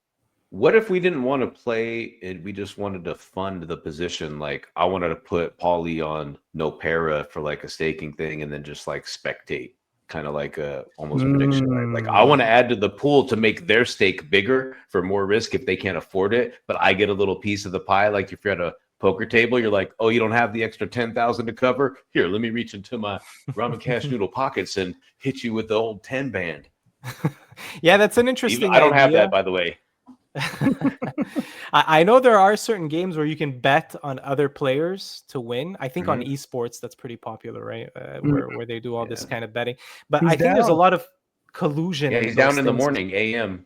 Speaker 3: What if we didn't want to play and we just wanted to fund the position? Like, I wanted to put Paulie on no para for like a staking thing and then just like spectate, kind of like a almost prediction. Right? Like, I want to add to the pool to make their stake bigger for more risk if they can't afford it, but I get a little piece of the pie. Like, if you're at a poker table, you're like, oh, you don't have the extra 10,000 to cover? Here, let me reach into my ramen cash noodle pockets and hit you with the old 10 band.
Speaker 1: Yeah, that's an interesting
Speaker 3: I don't have
Speaker 1: idea.
Speaker 3: that, by the way.
Speaker 1: I know there are certain games where you can bet on other players to win. I think on esports that's pretty popular, right? Where they do all this kind of betting. But I think there's a lot of collusion.
Speaker 3: Yeah, he's down in the morning, AM.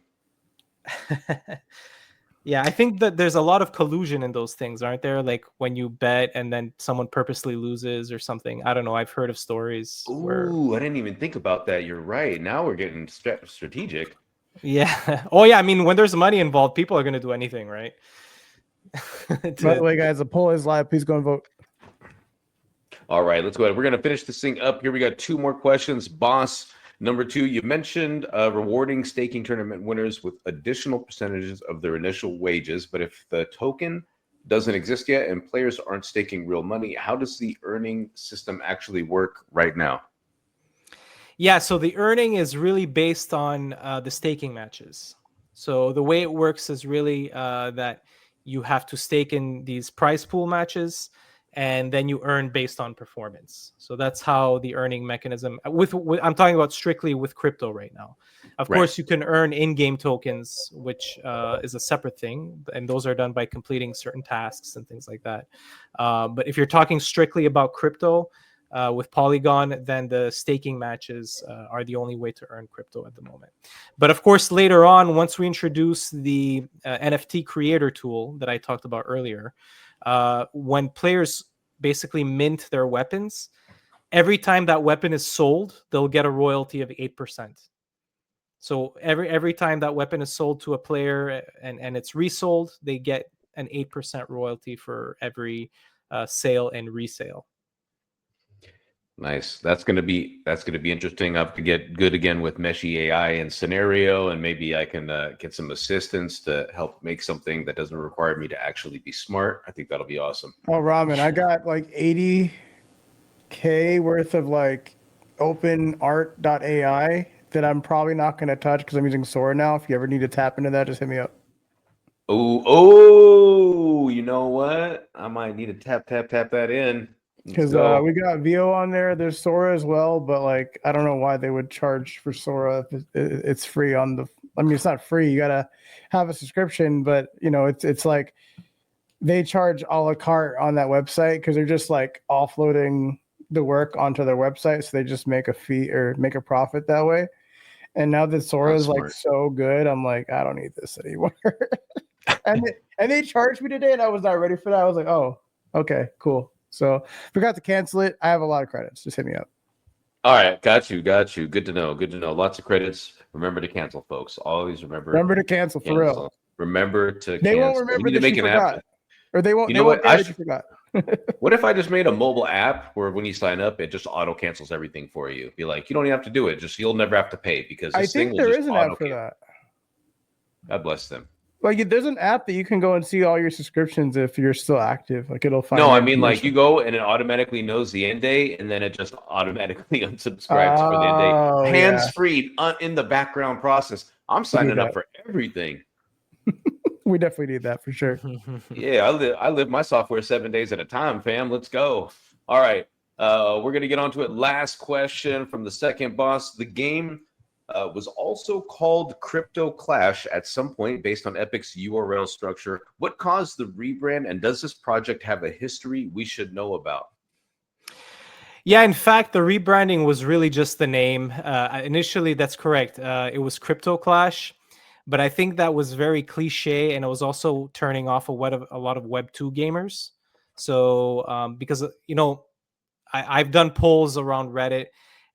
Speaker 1: Yeah, I think that there's a lot of collusion in those things, aren't there? Like when you bet and then someone purposely loses or something. I don't know. I've heard of stories.
Speaker 3: Ooh, I didn't even think about that. You're right. Now we're getting strategic.
Speaker 1: Yeah. Oh, yeah. I mean, when there's money involved, people are going to do anything, right?
Speaker 2: By the way, guys, the poll is live. Please go and vote.
Speaker 3: All right, let's go ahead. We're going to finish this thing up here. We got 2 more questions. Boss, number 2, you mentioned rewarding staking tournament winners with additional percentages of their initial wages. But if the token doesn't exist yet and players aren't staking real money, how does the earning system actually work right now?
Speaker 1: Yeah, so the earning is really based on the staking matches. So the way it works is really that you have to stake in these prize pool matches, and then you earn based on performance. So that's how the earning mechanism. I'm talking about strictly with crypto right now. Of course, you can earn in-game tokens, which is a separate thing, and those are done by completing certain tasks and things like that. But if you're talking strictly about crypto, with Polygon, then the staking matches are the only way to earn crypto at the moment. But of course, later on, once we introduce the NFT creator tool that I talked about earlier, when players basically mint their weapons, every time that weapon is sold, they'll get a royalty of 8%. So every time that weapon is sold to a player and it's resold, they get an 8% royalty for every sale and resale.
Speaker 3: Nice. That's gonna be interesting. I have to get good again with Meshy AI and scenario, and maybe I can get some assistance to help make something that doesn't require me to actually be smart. I think that'll be awesome.
Speaker 2: Oh, Ramen, I got like 80K worth of like open art.ai that I'm probably not going to touch because I'm using Sora now. If you ever need to tap into that, just hit me up.
Speaker 3: Oh, you know what? I might need to tap that in.
Speaker 2: Because we got VO on there. There's Sora as well, but like I don't know why they would charge for Sora if it's free on the. I mean, it's not free. You gotta have a subscription, but you know, it's like they charge a la carte on that website because they're just like offloading the work onto their website, so they just make a fee or make a profit that way. And now that Sora is like so good, I'm like, I don't need this anymore. and they charged me today, and I was not ready for that. I was like, oh, okay, cool. So forgot to cancel it. I have a lot of credits. Just hit me up.
Speaker 3: All right, got you. Good to know. Lots of credits. Remember to cancel, folks. Always remember
Speaker 2: to cancel for real.
Speaker 3: Remember to
Speaker 2: they
Speaker 3: cancel.
Speaker 2: Won't remember that you forgot. Or they won't.
Speaker 3: You know
Speaker 2: what?
Speaker 3: I
Speaker 2: forgot.
Speaker 3: What if I just made a mobile app where when you sign up, it just auto cancels everything for you? Be like, you don't even have to do it. Just you'll never have to pay because this
Speaker 2: I think
Speaker 3: thing
Speaker 2: there
Speaker 3: will
Speaker 2: is an app for that.
Speaker 3: God bless them.
Speaker 2: Like there's an app that you can go and see all your subscriptions if you're still active. Like it'll find.
Speaker 3: No, I mean like you go and it automatically knows the end date, and then it just automatically unsubscribes for the end date. Hands free in the background process. I'm signing up for everything.
Speaker 2: We definitely need that for sure.
Speaker 3: Yeah, I live my software 7 days at a time, fam. Let's go. All right. We're gonna get on to it. Last question from the second boss. The game was also called Crypto Clash at some point based on Epic's URL structure. What caused the rebrand, and does this project have a history we should know about?
Speaker 1: Yeah, in fact, the rebranding was really just the name. Initially, that's correct. It was Crypto Clash, but I think that was very cliche, and it was also turning off a lot of Web 2 gamers. So, because I've done polls around Reddit,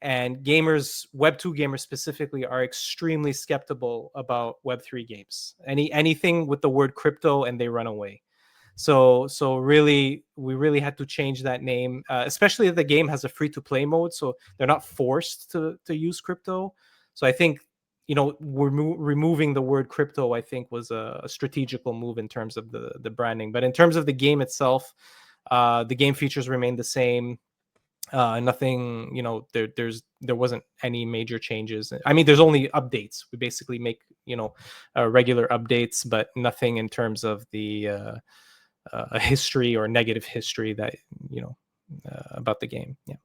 Speaker 1: and gamers, Web 2 gamers specifically, are extremely skeptical about Web 3 games. Anything with the word crypto, and they run away. So really, we really had to change that name, especially if the game has a free-to-play mode, so they're not forced to use crypto. So I think, removing the word crypto, I think, was a strategical move in terms of the branding. But in terms of the game itself, the game features remain the same. Nothing, there wasn't any major changes. I mean, there's only updates. We basically make regular updates, but nothing in terms of the a history or negative history that about the game. Yeah.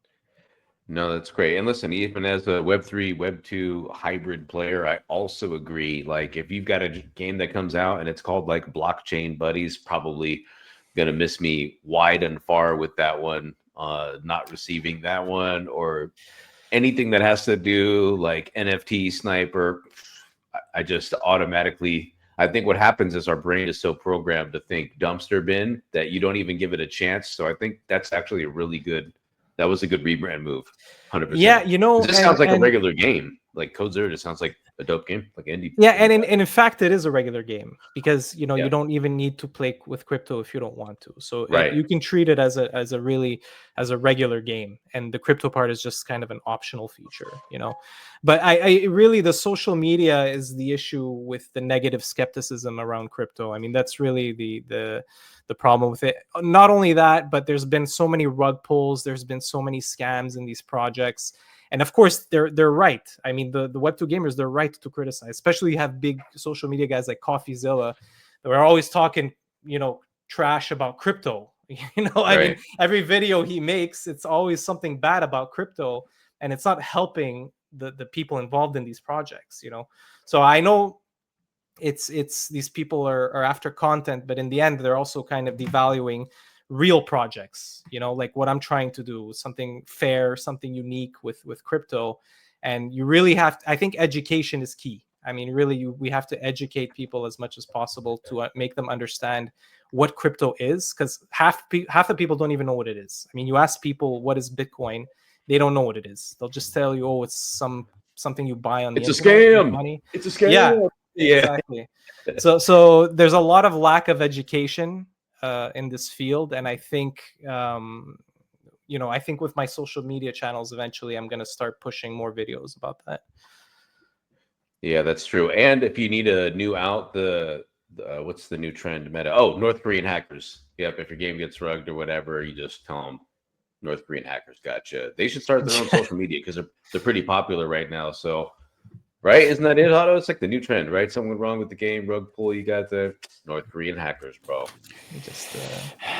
Speaker 3: No, that's great. And listen, even as a Web3, Web2 hybrid player, I also agree. Like, if you've got a game that comes out and it's called like Blockchain Buddies, probably gonna miss me wide and far with that one. Not receiving that one, or anything that has to do like NFT sniper. I just automatically, I think what happens is our brain is so programmed to think dumpster bin that you don't even give it a chance. So I think that's actually that was a good rebrand move. 100%.
Speaker 1: Yeah,
Speaker 3: This sounds like a regular game. Like Code Zero just sounds like a dope game, like indie.
Speaker 1: Yeah, and in fact, it is a regular game, because
Speaker 3: Yeah.
Speaker 1: you don't even need to play with crypto if you don't want to. So
Speaker 3: Right.
Speaker 1: you can treat it as a regular game, and the crypto part is just kind of an optional feature. But I really, the social media is the issue with the negative skepticism around crypto. I mean, that's really the problem with it. Not only that, but there's been so many rug pulls. There's been so many scams in these projects. And of course, they're right. I mean, the Web2 gamers, they're right to criticize. Especially you have big social media guys like CoffeeZilla that are always talking, trash about crypto. I mean, every video he makes, it's always something bad about crypto, and it's not helping the people involved in these projects. So I know it's these people are after content, but in the end, they're also kind of devaluing real projects, like what I'm trying to do, something fair, something unique with crypto. And you really I think education is key. I mean, really, we have to educate people as much as possible to make them understand what crypto is, because half the people don't even know what it is. I mean, you ask people what is Bitcoin, they don't know what it is. They'll just tell you, oh, it's something you buy on the
Speaker 3: internet.
Speaker 1: It's a scam. Money.
Speaker 3: It's a scam.
Speaker 1: Yeah, exactly. So there's a lot of lack of education in this field, and I think I think with my social media channels, eventually I'm going to start pushing more videos about that.
Speaker 3: Yeah, that's true. And if you need a new what's the new trend meta? Oh, North Korean hackers. Yep, if your game gets rugged or whatever, you just tell them North Korean hackers gotcha. They should start their own social media, because they're pretty popular right now. So, right? Isn't that it, Otto? It's like the new trend, right? Something went wrong with the game, rug pull. You got the North Korean hackers, bro.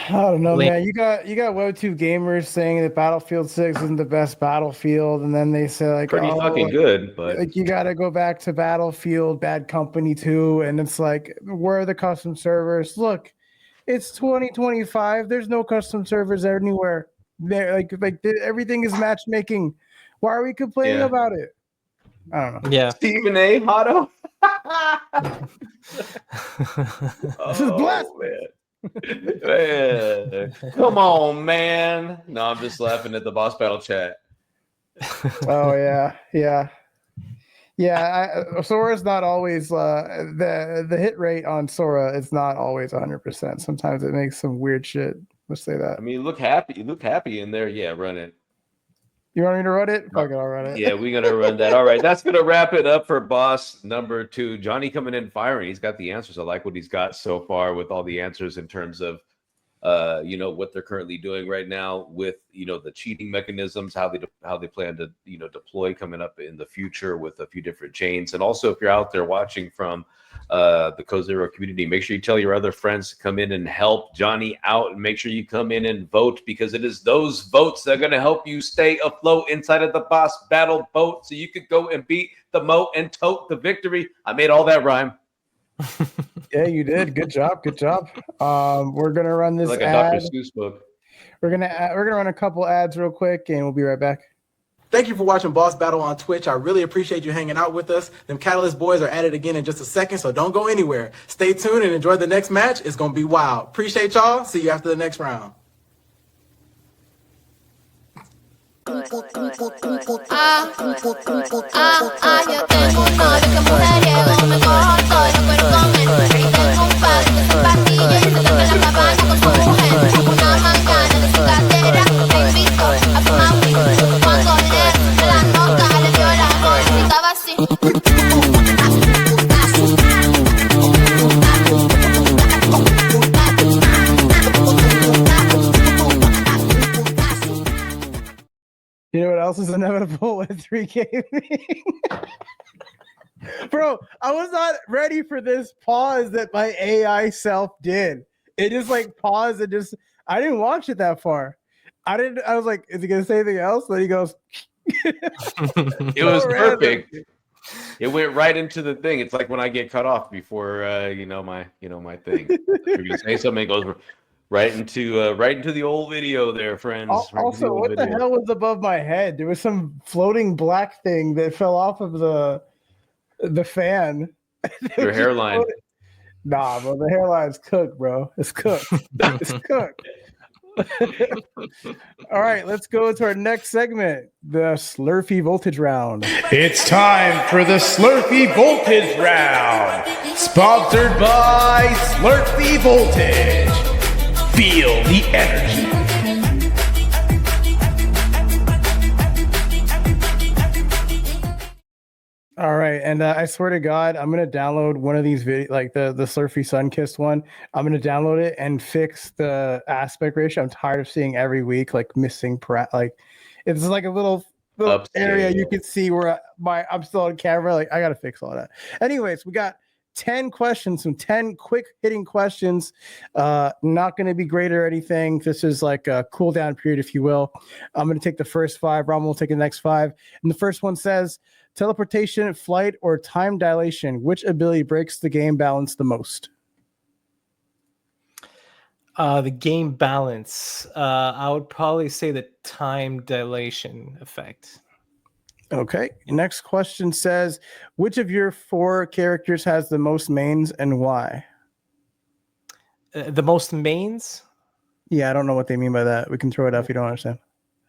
Speaker 2: I don't know, man. You got Web2 gamers saying that Battlefield 6 isn't the best Battlefield, and then they say like,
Speaker 3: pretty fucking good, but
Speaker 2: like, you got to go back to Battlefield Bad Company 2, and it's like, where are the custom servers? Look, it's 2025. There's no custom servers anywhere. Everything is matchmaking. Why are we complaining about it? I don't know.
Speaker 1: Yeah.
Speaker 3: Stephen A. Otto.
Speaker 2: This is blessed,
Speaker 3: man. Come on, man. No, I'm just laughing at the boss battle chat.
Speaker 2: Oh yeah. Sora's not always the hit rate on Sora is not always 100%. Sometimes it makes some weird shit. Let's say that.
Speaker 3: I mean, you look happy in there. Yeah, run it.
Speaker 2: You want me to run it? Fuck it, I'll run it.
Speaker 3: Yeah, we're gonna run that. All right, that's gonna wrap it up for boss number 2. Johnny coming in firing. He's got the answers. I like what he's got so far with all the answers in terms of you know, what they're currently doing right now with, you know, the cheating mechanisms, how they plan to, you know, deploy coming up in the future with a few different chains. And also, if you're out there watching from the KODE ZERO community, make sure you tell your other friends to come in and help Johnny out, and make sure you come in and vote, because it is those votes that are going to help you stay afloat inside of the boss battle boat, so you could go and beat the moat and tote the victory. I made all that rhyme.
Speaker 2: Yeah, you did. Good job. Good job. We're gonna run this
Speaker 3: Like a
Speaker 2: ad.
Speaker 3: Dr. Seuss book.
Speaker 2: We're gonna run a couple ads real quick, and we'll be right back.
Speaker 4: Thank you for watching Boss Battle on Twitch. I really appreciate you hanging out with us. Them Catalyst boys are at it again in just a second, so don't go anywhere. Stay tuned and enjoy the next match. It's gonna be wild. Appreciate y'all. See you after the next round.
Speaker 5: Yo tengo un novio que mujeriego, me cojo todo, no quiero comer. Y tengo un padre que se pastilla y se toca la sabana con su mujer. Una mañana de su cartera me invitó a fumar weed. Cuando le la nota, le dio la amor y estaba así.
Speaker 2: You know what else is inevitable with 3K? Bro, I was not ready for this pause that my AI self did. It just like paused and just, I didn't watch it that far. I was like, is he going to say anything else? Then he goes,
Speaker 3: it was perfect. It went right into the thing. It's like when I get cut off before, my thing. You're going to say something, it goes right into the old video there, friends.
Speaker 2: Also, what the hell was above my head? There was some floating black thing that fell off of the fan.
Speaker 3: Your hairline.
Speaker 2: Nah, bro, the hairline's cooked, bro. It's cooked. It's cooked. All right, let's go to our next segment, the Slurpee Voltage Round.
Speaker 6: It's time for the Slurpee Voltage Round, sponsored by Slurpee Voltage. Feel the energy.
Speaker 2: All right, and I swear to God, I'm gonna download one of these videos, like the Slurpee Sunkissed one. I'm gonna download it and fix the aspect ratio. I'm tired of seeing every week like missing like it's like a little area you can see where I'm still on camera. Like I gotta fix all that. Anyways, we got 10 questions, some 10 quick hitting questions. Not going to be great or anything. This is like a cool down period, if you will. I'm going to take the first 5. Ram will take the next 5. And the first one says, teleportation, flight, or time dilation, which ability breaks the game balance the most?
Speaker 1: The game balance. I would probably say the time dilation effect.
Speaker 2: Okay. Next question says, which of your 4 characters has the most mains and why?
Speaker 1: The most mains?
Speaker 2: Yeah, I don't know what they mean by that. We can throw it out if you don't understand.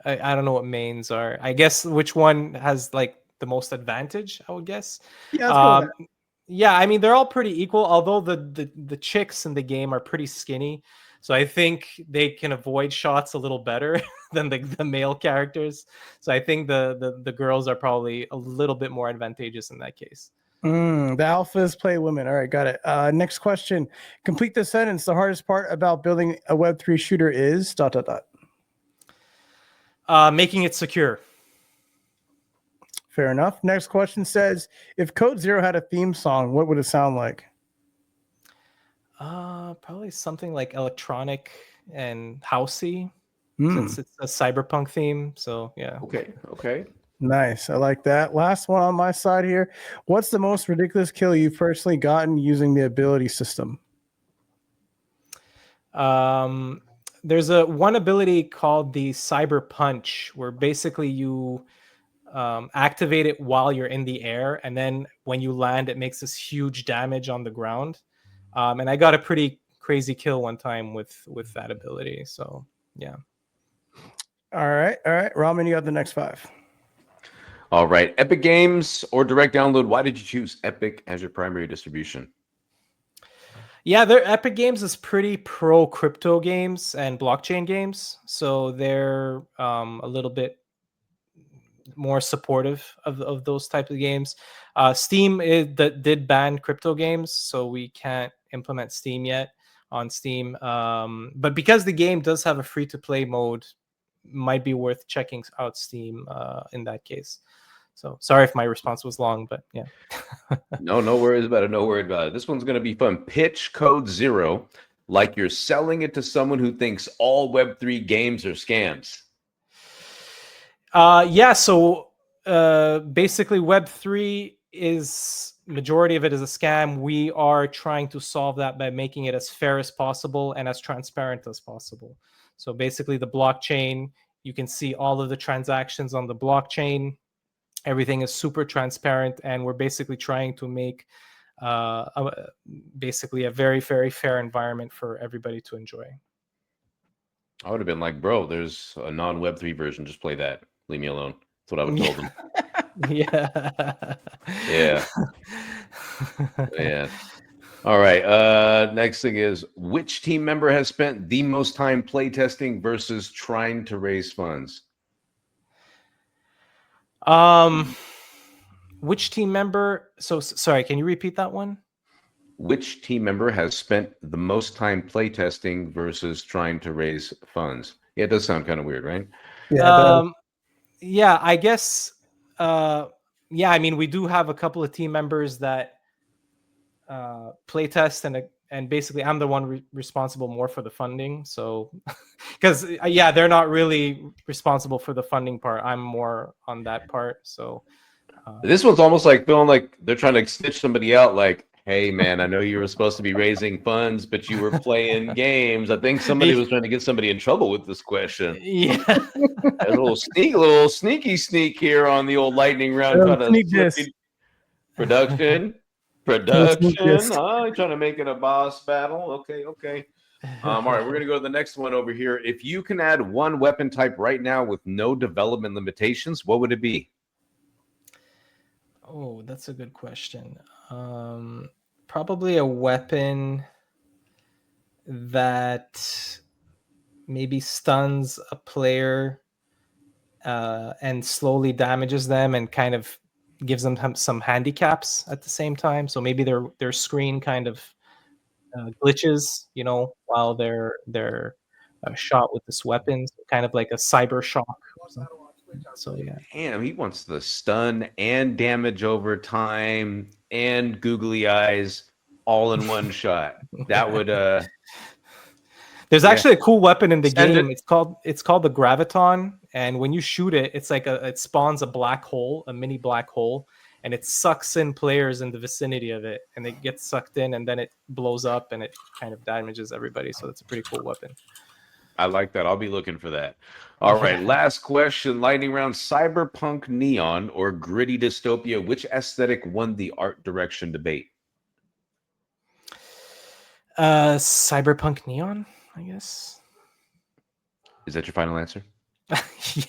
Speaker 1: I don't know what mains are. I guess which one has like the most advantage, I would guess.
Speaker 2: Yeah, let's go with that.
Speaker 1: Yeah, I mean, they're all pretty equal, although the chicks in the game are pretty skinny. So I think they can avoid shots a little better than the male characters. So I think the girls are probably a little bit more advantageous in that case.
Speaker 2: The alphas play women. All right, got it. Next question. Complete the sentence. The hardest part about building a Web3 shooter is ...
Speaker 1: Making it secure.
Speaker 2: Fair enough. Next question says, if KODE ZERO had a theme song, what would it sound like?
Speaker 1: Probably something like electronic and housey, since it's a cyberpunk theme. So yeah.
Speaker 3: Okay.
Speaker 2: Nice. I like that. Last one on my side here. What's the most ridiculous kill you've personally gotten using the ability system?
Speaker 1: There's one ability called the Cyber Punch, where basically you activate it while you're in the air, and then when you land, it makes this huge damage on the ground. And I got a pretty crazy kill one time with that ability. So yeah.
Speaker 2: All right. Ramen, you got the next 5.
Speaker 3: All right. Epic Games or direct download. Why did you choose Epic as your primary distribution?
Speaker 1: Yeah, their Epic Games is pretty pro crypto games and blockchain games. So they're a little bit more supportive of those types of games. Steam did ban crypto games, so we can't implement Steam yet. on Steam. But because the game does have a free-to-play mode, might be worth checking out Steam in that case. So sorry if my response was long, but yeah.
Speaker 3: No worries about it. No worries about it. This one's going to be fun. Pitch Code Zero, like you're selling it to someone who thinks all Web3 games are scams.
Speaker 1: Yeah, so basically Web3 is, majority of it is a scam. We are trying to solve that by making it as fair as possible and as transparent as possible. So basically the blockchain, you can see all of the transactions on the blockchain. Everything is super transparent, and we're basically trying to make basically a very, very fair environment for everybody to enjoy.
Speaker 3: I would have been like, bro, there's a non-Web3 version. Just play that. Leave me alone. That's what I would have told them.
Speaker 1: Yeah.
Speaker 3: Yeah. Yeah. All right. Next thing is, which team member has spent the most time playtesting versus trying to raise funds?
Speaker 1: Which team member? So sorry, can you repeat that one?
Speaker 3: Which team member has spent the most time playtesting versus trying to raise funds? Yeah, it does sound kind of weird, right?
Speaker 2: Yeah.
Speaker 1: Yeah, I guess. Yeah, I mean, we do have a couple of team members that playtest, and basically, I'm the one responsible more for the funding. So, because yeah, they're not really responsible for the funding part. I'm more on that part. So,
Speaker 3: this one's almost like feeling like they're trying to stitch somebody out. Like, hey, man, I know you were supposed to be raising funds, but you were playing games. I think somebody was trying to get somebody in trouble with this question.
Speaker 1: Yeah.
Speaker 3: A little sneaky sneak here on the old lightning round. Production. Trying to make it a boss battle. Okay. All right, we're gonna go to the next one over here. If you can add one weapon type right now with no development limitations, what would it be?
Speaker 1: Oh, that's a good question. Probably a weapon that maybe stuns a player and slowly damages them and kind of gives them some handicaps at the same time. So maybe their screen kind of glitches, while they're shot with this weapon, kind of like a cyber shock. So yeah.
Speaker 3: Damn, he wants the stun and damage over time and googly eyes all in one shot. That would
Speaker 1: There's actually a cool weapon in the game. It's called the graviton, and when you shoot it, it's like it spawns a black hole, a mini black hole, and it sucks in players in the vicinity of it, and they get sucked in, and then it blows up and it kind of damages everybody. So it's a pretty cool weapon.
Speaker 3: I like that. I'll be looking for that. All right, last question, lightning round. Cyberpunk neon or gritty dystopia, which aesthetic won the art direction debate?
Speaker 1: Cyberpunk neon, I guess.
Speaker 3: Is that your final answer?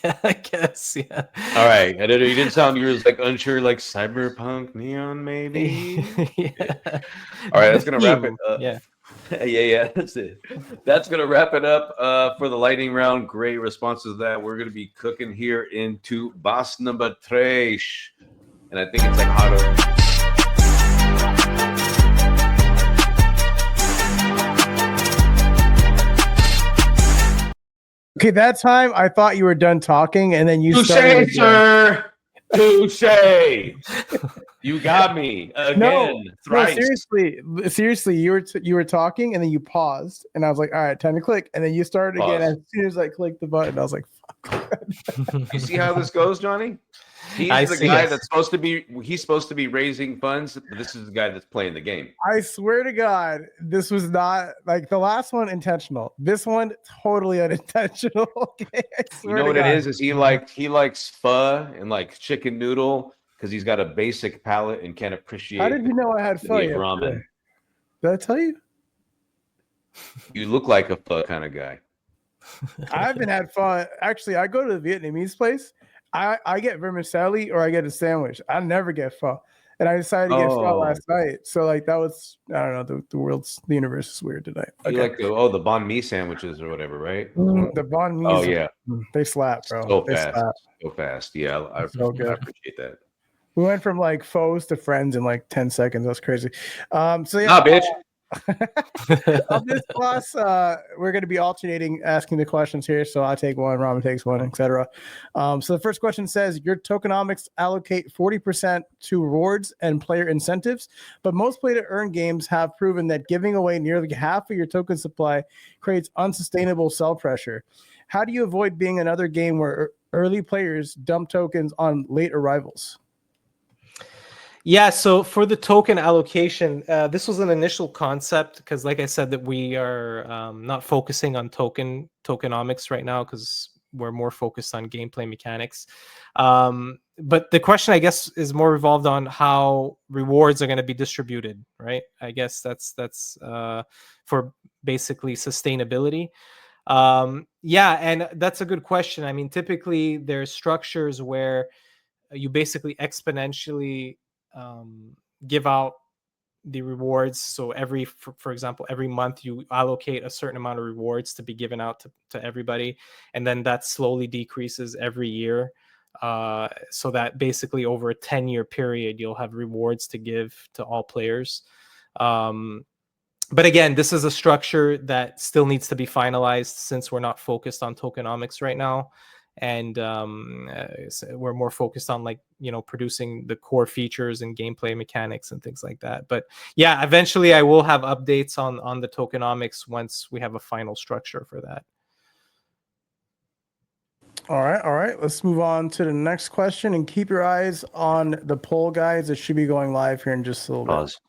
Speaker 1: Yeah, I guess. Yeah.
Speaker 3: All right. I don't know. You didn't sound, you were like unsure, like cyberpunk neon, maybe.
Speaker 1: Yeah.
Speaker 3: All right, that's gonna wrap it up.
Speaker 1: Yeah.
Speaker 3: Yeah, that's it. That's gonna wrap it up for the lightning round. Great responses to that. We're gonna be cooking here into boss number 3, and I think it's like hot.
Speaker 2: Okay, that time I thought you were done talking, and then you
Speaker 3: Touché, sir. Touché. You got me again.
Speaker 2: No,
Speaker 3: thrice.
Speaker 2: seriously, you were talking, and then you paused, and I was like, all right, time to click, and then you started again. As soon as I clicked the button, I was like, fuck.
Speaker 3: You see how this goes, Johnny? He's the guy that's supposed to be raising funds, but this is the guy that's playing the game.
Speaker 2: I swear to God, this was not like the last one intentional. This one totally unintentional. Okay, I swear
Speaker 3: you know what
Speaker 2: God.
Speaker 3: it is he likes pho and like chicken noodle because he's got a basic palate and can't appreciate.
Speaker 2: How did you know I had pho?
Speaker 3: Ramen.
Speaker 2: Did I tell you?
Speaker 3: You look like a pho kind of guy.
Speaker 2: I haven't had pho. Actually, I go to the Vietnamese place. I get vermicelli or I get a sandwich. I never get pho. And I decided to get pho last night. So like that was, I don't know, the universe is weird tonight. Okay.
Speaker 3: You like the banh mi sandwiches or whatever, right?
Speaker 2: The banh mi.
Speaker 3: Oh yeah.
Speaker 2: They slap, bro.
Speaker 3: So fast. Yeah, I appreciate that.
Speaker 2: We went from like foes to friends in like 10 seconds. That's crazy. So yeah.
Speaker 3: Nah, bitch.
Speaker 2: On this class, we're going to be alternating asking the questions here. So I take one, Ramen takes one, etc. So the first question says, your tokenomics allocate 40% to rewards and player incentives, but most play-to-earn games have proven that giving away nearly half of your token supply creates unsustainable sell pressure. How do you avoid being another game where early players dump tokens on late arrivals?
Speaker 1: Yeah, so for the token allocation, this was an initial concept because, like I said, that we are not focusing on tokenomics right now because we're more focused on gameplay mechanics. But the question, I guess, is more revolved on how rewards are going to be distributed, right? I guess that's for basically sustainability. Yeah, and that's a good question. I mean, typically there's structures where you basically exponentially give out the rewards. So for example, every month you allocate a certain amount of rewards to be given out to everybody, and then that slowly decreases every year, so that basically over a 10-year period you'll have rewards to give to all players. But again, this is a structure that still needs to be finalized since we're not focused on tokenomics right now. And so we're more focused on, like, producing the core features and gameplay mechanics and things like that. But yeah, eventually I will have updates on the tokenomics once we have a final structure for that.
Speaker 2: All right. Let's move on to the next question and keep your eyes on the poll, guys. It should be going live here in just a little bit.
Speaker 3: Pause.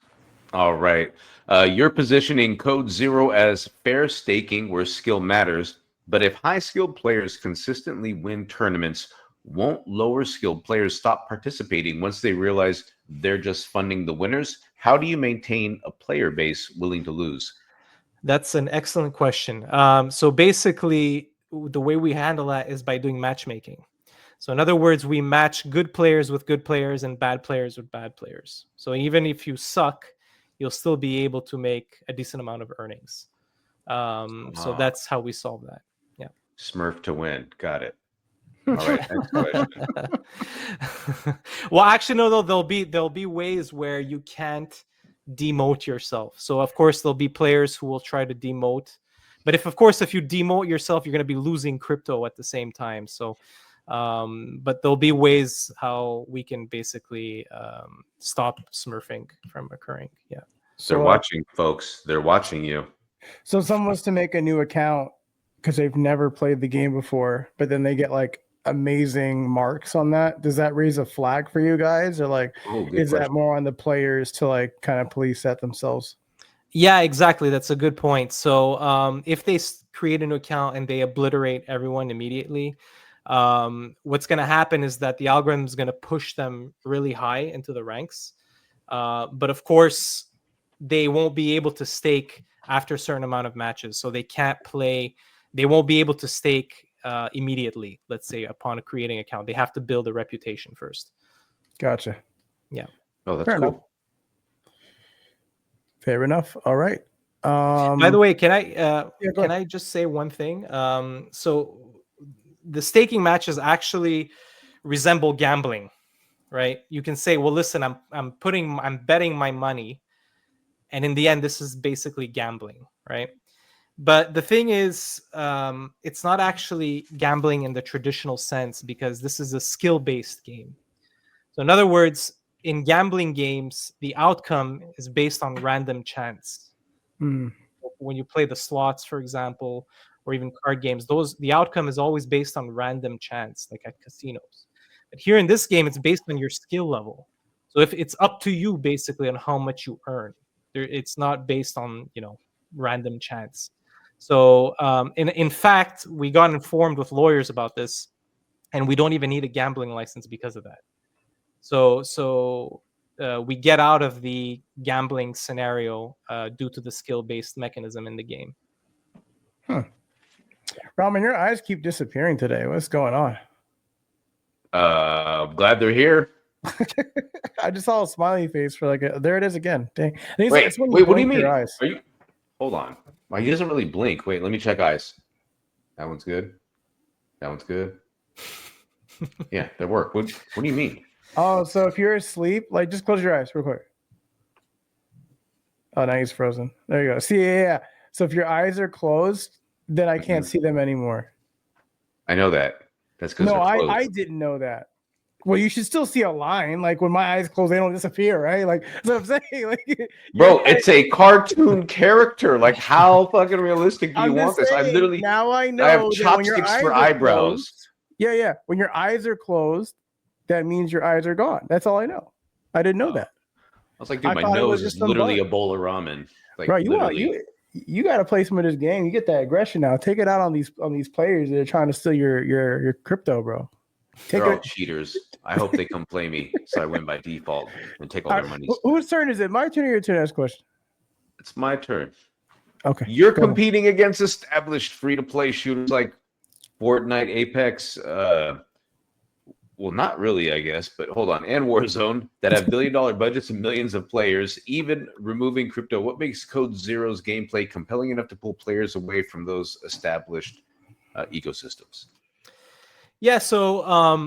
Speaker 3: All right. You're positioning Code Zero as fair staking where skill matters, but if high-skilled players consistently win tournaments, won't lower-skilled players stop participating once they realize they're just funding the winners? How do you maintain a player base willing to lose?
Speaker 1: That's an excellent question. So basically, the way we handle that is by doing matchmaking. So in other words, we match good players with good players and bad players with bad players. So even if you suck, you'll still be able to make a decent amount of earnings. So that's how we solve that. Yeah.
Speaker 3: Smurf to win. Got it. All right. Next question.
Speaker 1: Well, actually, no, though, there'll be ways where you can't demote yourself. So of course there'll be players who will try to demote, but if you demote yourself, you're going to be losing crypto at the same time. So but there'll be ways how we can basically stop smurfing from occurring. Yeah.
Speaker 3: They're watching, folks. They're watching you.
Speaker 2: So someone wants to make a new account because they've never played the game before, but then they get like amazing marks on that. Does that raise a flag for you guys, or like is that more on the players to like kind of police that themselves?
Speaker 1: Yeah, exactly. That's a good point. So if they create a new account and they obliterate everyone immediately, what's going to happen is that the algorithm is going to push them really high into the ranks. But of course, they won't be able to stake after a certain amount of matches. So they can't play. They won't be able to stake immediately, let's say, upon creating an account. They have to build a reputation first.
Speaker 2: Gotcha.
Speaker 1: Yeah.
Speaker 3: Oh, that's
Speaker 2: Fair
Speaker 3: cool.
Speaker 2: enough. Fair enough. All right.
Speaker 1: By the way, can I just say one thing? So the staking matches actually resemble gambling, right? You can say, well, listen, I'm betting my money, and in the end, this is basically gambling, right? But the thing is, it's not actually gambling in the traditional sense because this is a skill-based game. So in other words, in gambling games, the outcome is based on random chance. When you play the slots, for example, or even card games, the outcome is always based on random chance, like at casinos. But here in this game, it's based on your skill level. So if it's up to you basically on how much you earn, it's not based on random chance. So in fact, we got informed with lawyers about this, and we don't even need a gambling license because of that. So we get out of the gambling scenario due to the skill-based mechanism in the game.
Speaker 2: Ramen, your eyes keep disappearing today. What's going on?
Speaker 3: I'm glad they're here.
Speaker 2: I just saw a smiley face for there it is again. Dang. Wait,
Speaker 3: what do you mean?
Speaker 2: Your eyes.
Speaker 3: Hold on. He doesn't really blink. Wait, let me check eyes. That one's good. That one's good. Yeah, that worked. What do you mean?
Speaker 2: Oh, so if you're asleep, just close your eyes real quick. Oh, now he's frozen. There you go. See, yeah. So if your eyes are closed, then I can't see them anymore.
Speaker 3: I know that. That's because
Speaker 2: No,
Speaker 3: they're closed.
Speaker 2: I didn't know that. Well, you should still see a line. Like when my eyes close, they don't disappear, right? Like that's what I'm saying. Like,
Speaker 3: Bro, it's a cartoon character. Like, how fucking realistic do you
Speaker 2: I'm
Speaker 3: want
Speaker 2: just
Speaker 3: this? I
Speaker 2: saying,
Speaker 3: literally,
Speaker 2: now I know
Speaker 3: I have
Speaker 2: that when your
Speaker 3: chopsticks
Speaker 2: eyes
Speaker 3: for
Speaker 2: are
Speaker 3: eyebrows.
Speaker 2: closed, yeah. When your eyes are closed, that means your eyes are gone. That's all I know. I didn't know that.
Speaker 3: I was like, dude,
Speaker 2: I
Speaker 3: my
Speaker 2: thought it was
Speaker 3: nose is
Speaker 2: just some
Speaker 3: literally
Speaker 2: bug.
Speaker 3: a bowl of ramen. Like,
Speaker 2: Bro, you
Speaker 3: literally.
Speaker 2: you got to play some of this game. You get that aggression now. Take it out on these players that are trying to steal your crypto, bro.
Speaker 3: They're all cheaters. I hope they come play me so I win by default and take all their money.
Speaker 2: Whose turn is it? My turn or your turn to ask question?
Speaker 3: It's my turn.
Speaker 2: Okay.
Speaker 3: You're competing against established free-to-play shooters like Fortnite, Apex, well, not really, I guess, but hold on, and Warzone that have billion-dollar budgets and millions of players, even removing crypto. What makes Code Zero's gameplay compelling enough to pull players away from those established ecosystems?
Speaker 1: Yeah, so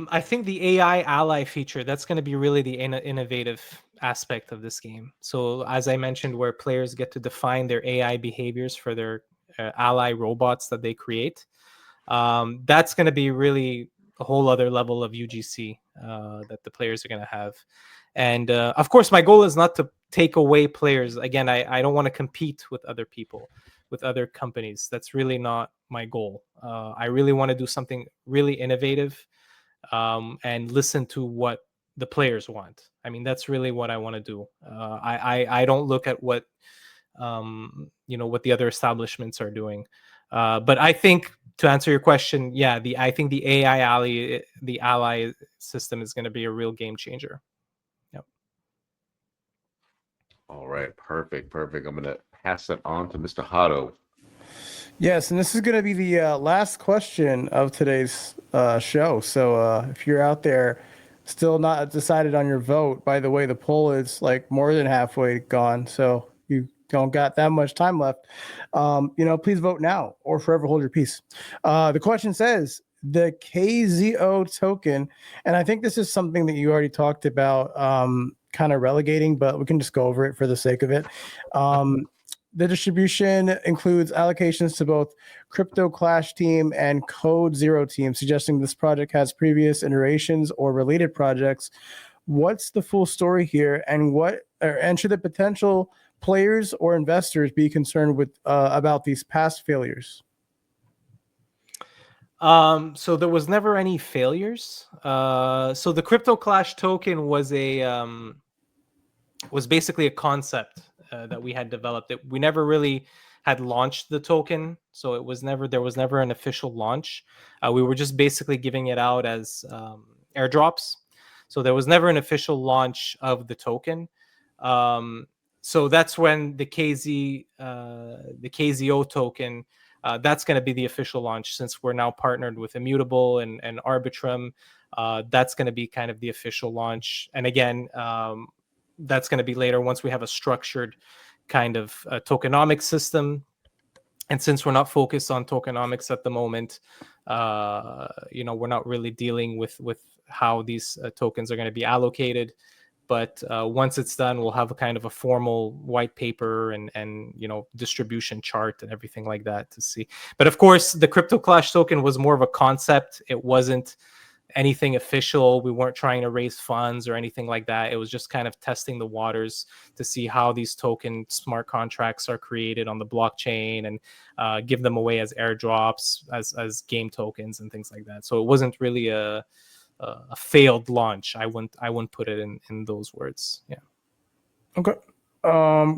Speaker 1: I think the AI ally feature, that's going to be really the innovative aspect of this game. So as I mentioned, where players get to define their AI behaviors for their ally robots that they create, that's going to be really a whole other level of UGC that the players are going to have. And of course, my goal is not to take away players. Again, I don't want to compete with other people, with other companies. That's really not my goal. I really want to do something really innovative and listen to what the players want. I mean, that's really what I want to do. I don't look at what what the other establishments are doing. But I think, to answer your question, yeah, I think the the ally system is going to be a real game changer. Yep.
Speaker 3: All right, perfect. I'm going to pass it on to Mr. Hotto.
Speaker 2: Yes, and this is going to be the last question of today's show. So if you're out there still not decided on your vote, by the way, the poll is like more than halfway gone. So you don't got that much time left. Please vote now or forever hold your peace. The question says the KZO token, and I think this is something that you already talked about, kind of relegating, but we can just go over it for the sake of it. The distribution includes allocations to both Crypto Clash team and Code Zero team, suggesting this project has previous iterations or related projects. What's the full story here, and should the potential players or investors be concerned with about these past failures?
Speaker 1: So there was never any failures. So the Crypto Clash token was basically a concept that we had developed. We never really had launched the token, so there was never an official launch. We were just basically giving it out as airdrops. So there was never an official launch of the token. So that's when the KZO token, that's going to be the official launch, since we're now partnered with Immutable and Arbitrum. That's going to be kind of the official launch. And again, that's going to be later once we have a structured kind of tokenomics system. And since we're not focused on tokenomics at the moment, we're not really dealing with how these tokens are going to be allocated. But once it's done, we'll have a kind of a formal white paper and distribution chart and everything like that to see. But of course, the Crypto Clash token was more of a concept. It wasn't anything official. We weren't trying to raise funds or anything like that. It was just kind of testing the waters to see how these token smart contracts are created on the blockchain and give them away as airdrops, as game tokens and things like that. So it wasn't really a failed launch. I wouldn't put it in those words. Yeah.
Speaker 2: Okay.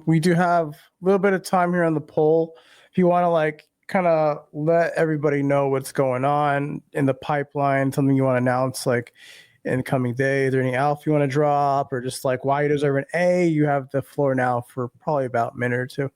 Speaker 2: We do have a little bit of time here on the poll. If you want to kind of let everybody know what's going on in the pipeline, something you want to announce in the coming days, or any alpha you want to drop, or just why you deserve an A, you have the floor now for probably about a minute or two.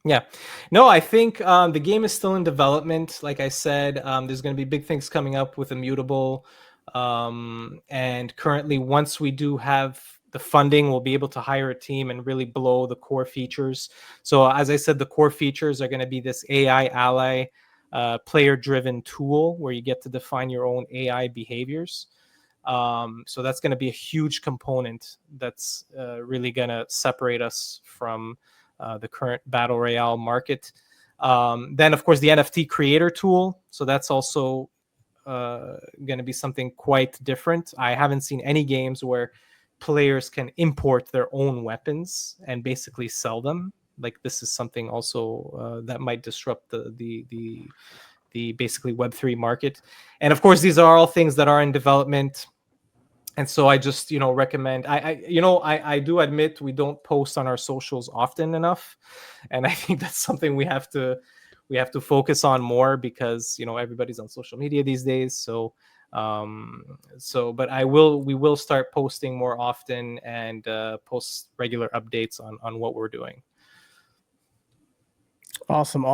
Speaker 1: Yeah, no, I think the game is still in development. Like I said, there's going to be big things coming up with Immutable. And currently, once we do have the funding, we'll be able to hire a team and really blow the core features. So as I said, the core features are going to be this AI ally player-driven tool where you get to define your own AI behaviors. So that's going to be a huge component that's really going to separate us from the current battle royale market. Then, of course, the NFT creator tool. So that's also going to be something quite different. I haven't seen any games where players can import their own weapons and basically sell them. Like, this is something also that might disrupt the basically Web3 market. And of course, these are all things that are in development. And so I just, recommend, I do admit we don't post on our socials often enough. And I think that's something we have to focus on more, because, everybody's on social media these days. So, but we will start posting more often and post regular updates on what we're doing.
Speaker 2: Awesome.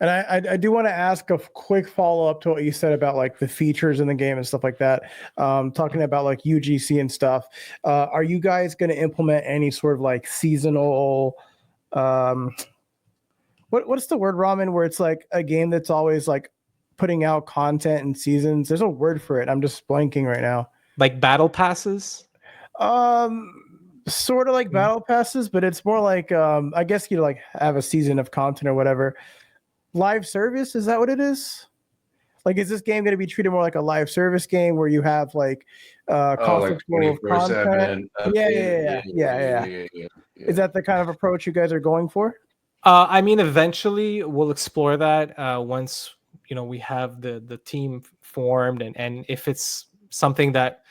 Speaker 2: And I do want to ask a quick follow-up to what you said about like the features in the game and stuff like that. Talking about like UGC and stuff. Are you guys going to implement any sort of like seasonal, what's the word, Ramen, where it's like a game that's always like putting out content in seasons? There's a word for it. I'm just blanking right now.
Speaker 1: Like battle passes?
Speaker 2: Sort of like battle passes, but it's more like I guess you like have a season of content or whatever. Live service, is that what it is? Like, is this game going to be treated more like a live service game where you have like content? Yeah. Is that the kind of approach you guys are going for?
Speaker 1: I mean, eventually we'll explore that once we have the team formed, and if it's something that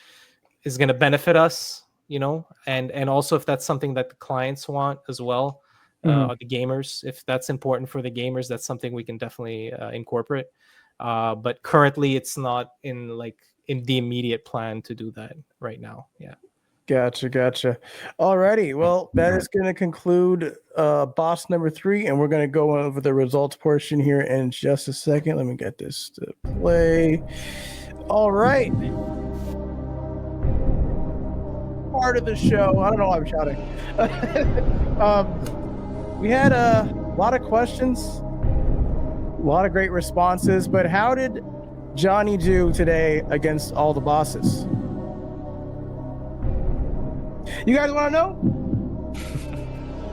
Speaker 1: is going to benefit us. And also if that's something that the clients want as well, the gamers, if that's important for the gamers, that's something we can definitely incorporate. But currently it's not in the immediate plan to do that right now. Yeah.
Speaker 2: Gotcha. Alrighty. Well, that is going to conclude boss number 3, and we're going to go over the results portion here in just a second. Let me get this to play. All right. Part of the show. I don't know why I'm shouting. We had a lot of questions, a lot of great responses, but how did Johnny do today against all the bosses? You guys want to know?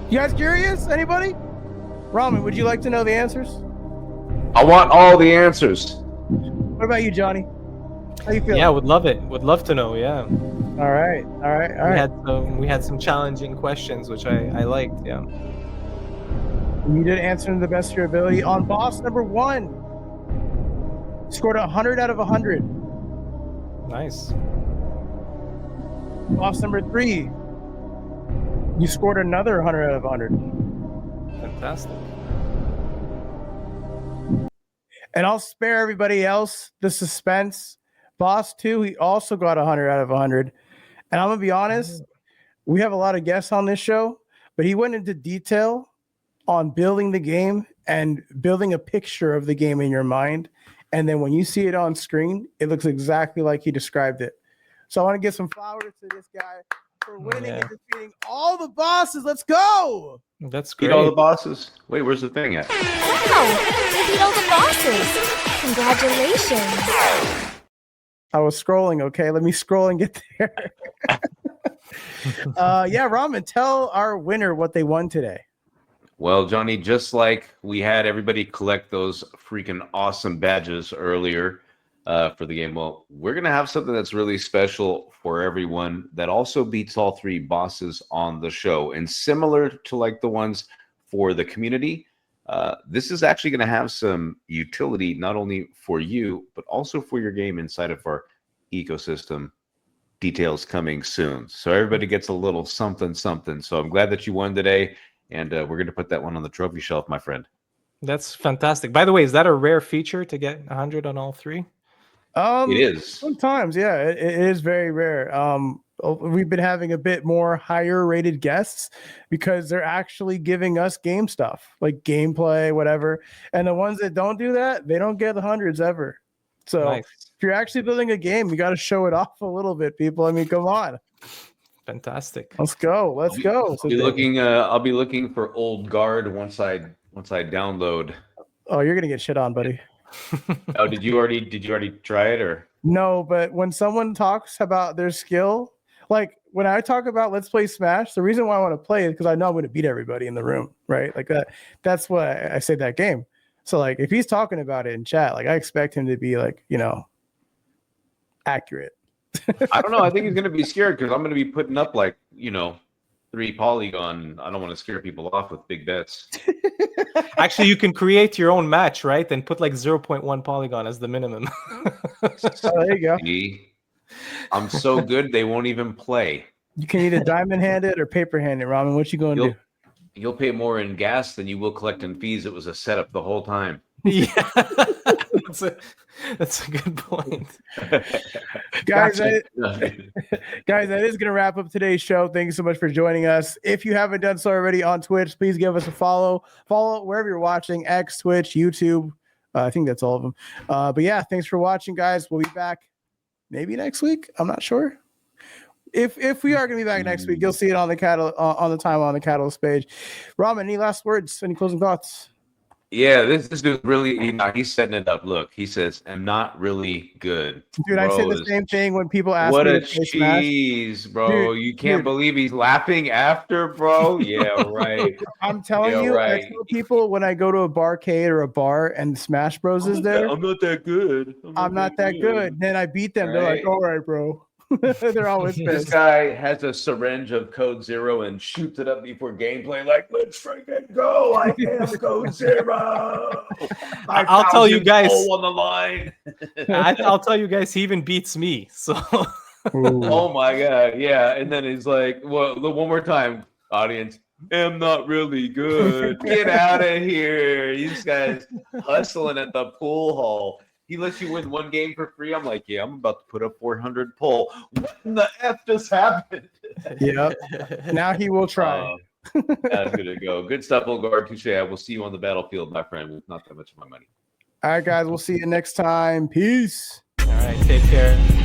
Speaker 2: You guys curious? Anybody? Ramen, would you like to know the answers?
Speaker 3: I want all the answers.
Speaker 2: What about you, Johnny? How you feeling?
Speaker 1: Yeah, would love it. Would love to know. Yeah.
Speaker 2: All right.
Speaker 1: We had some challenging questions, which I liked. Yeah.
Speaker 2: You did answer to the best of your ability. On boss number 1, scored 100 out of 100.
Speaker 1: Nice.
Speaker 2: Boss number 3, you scored another 100 out of 100.
Speaker 1: Fantastic.
Speaker 2: And I'll spare everybody else the suspense. Boss 2, he also got 100 out of 100. And I'm going to be honest, we have a lot of guests on this show, but he went into detail on building the game and building a picture of the game in your mind. And then when you see it on screen, it looks exactly like he described it. So I want to give some flowers to this guy for winning and defeating all the bosses. Let's go.
Speaker 1: That's great.
Speaker 3: Beat all the bosses. Wait, where's the thing at?
Speaker 5: Wow, you beat all the bosses. Congratulations.
Speaker 2: I was scrolling. Okay, let me scroll and get there. Yeah, Ramen, tell our winner what they won today.
Speaker 3: Well, Johnny, just like we had everybody collect those freaking awesome badges earlier for the game, well, we're going to have something that's really special for everyone that also beats all 3 bosses on the show. And similar to like the ones for the community, this is actually going to have some utility not only for you, but also for your game inside of our ecosystem. Details coming soon. So everybody gets a little something. So I'm glad that you won today. And we're going to put that one on the trophy shelf, my friend.
Speaker 1: That's fantastic. By the way, is that a rare feature to get 100 on all 3?
Speaker 3: It is.
Speaker 2: Sometimes, yeah, it is very rare. We've been having a bit more higher rated guests because they're actually giving us game stuff, like gameplay, whatever. And the ones that don't do that, they don't get the hundreds ever. So
Speaker 1: Nice.
Speaker 2: if you're actually building a game, you got to show it off a little bit, people. I mean, come on.
Speaker 1: Fantastic.
Speaker 2: Let's go.
Speaker 3: I'll be looking for Old Guard once I download.
Speaker 2: Oh, you're gonna get shit on, buddy.
Speaker 3: Oh, did you already try it or?
Speaker 2: No, but when someone talks about their skill, like when I talk about let's play Smash, the reason why I want to play is because I know I'm going to beat everybody in the room, right? Like that's why I say that game. So like if he's talking about it in chat, like I expect him to be like, accurate.
Speaker 3: I don't know. I think he's going to be scared because I'm going to be putting up like, 3 polygon. I don't want to scare people off with big bets.
Speaker 1: Actually, you can create your own match, right? And put like 0.1 polygon as the minimum.
Speaker 2: Oh, there you go.
Speaker 3: See? I'm so good they won't even play.
Speaker 2: You can either diamond hand it or paper hand it, Ramen. What you going to do?
Speaker 3: You'll pay more in gas than you will collect in fees. It was a setup the whole time.
Speaker 1: Yeah, that's a good point.
Speaker 2: Guys, guys, that is going to wrap up today's show. Thank you so much for joining us. If you haven't done so already on Twitch, please give us a follow. Follow wherever you're watching, X, Twitch, YouTube. I think that's all of them. But yeah, thanks for watching, guys. We'll be back maybe next week. I'm not sure. If we are going to be back next week, you'll see it on the on the Catalyst page. Ramen, any last words? Any closing thoughts?
Speaker 3: Yeah, this dude really, he's setting it up. Look, he says, I'm not really good.
Speaker 2: Dude, I say the same thing when people ask
Speaker 3: what
Speaker 2: me
Speaker 3: a
Speaker 2: to play Smash.
Speaker 3: cheese, bro.
Speaker 2: Dude,
Speaker 3: you can't believe he's laughing after, bro. Yeah, right.
Speaker 2: I'm telling you, I tell people when I go to a barcade or a bar and Smash Bros is there.
Speaker 3: I'm not that good.
Speaker 2: I'm not that good. Then I beat them.
Speaker 3: Right.
Speaker 2: They're like, all right, bro. They're always
Speaker 3: This
Speaker 2: pissed.
Speaker 3: guy has a syringe of Code Zero and shoots it up before gameplay, like, let's freaking go. I am Code Zero.
Speaker 1: I'll tell you guys
Speaker 3: on the line.
Speaker 1: I'll tell you guys, he even beats me. So
Speaker 3: Oh my god, yeah. And then he's like, well, one more time, audience. I'm not really good. Get out of here. These guys hustling at the pool hall. He lets you win one game for free. I'm like, yeah, I'm about to put up 400 pull. What in the F just happened?
Speaker 2: Yep. Now he will try.
Speaker 3: That's good to go. Good stuff, Olgar. Touche. I will see you on the battlefield, my friend, with not that much of my money.
Speaker 2: All right, guys. We'll see you next time. Peace.
Speaker 1: all right, take care.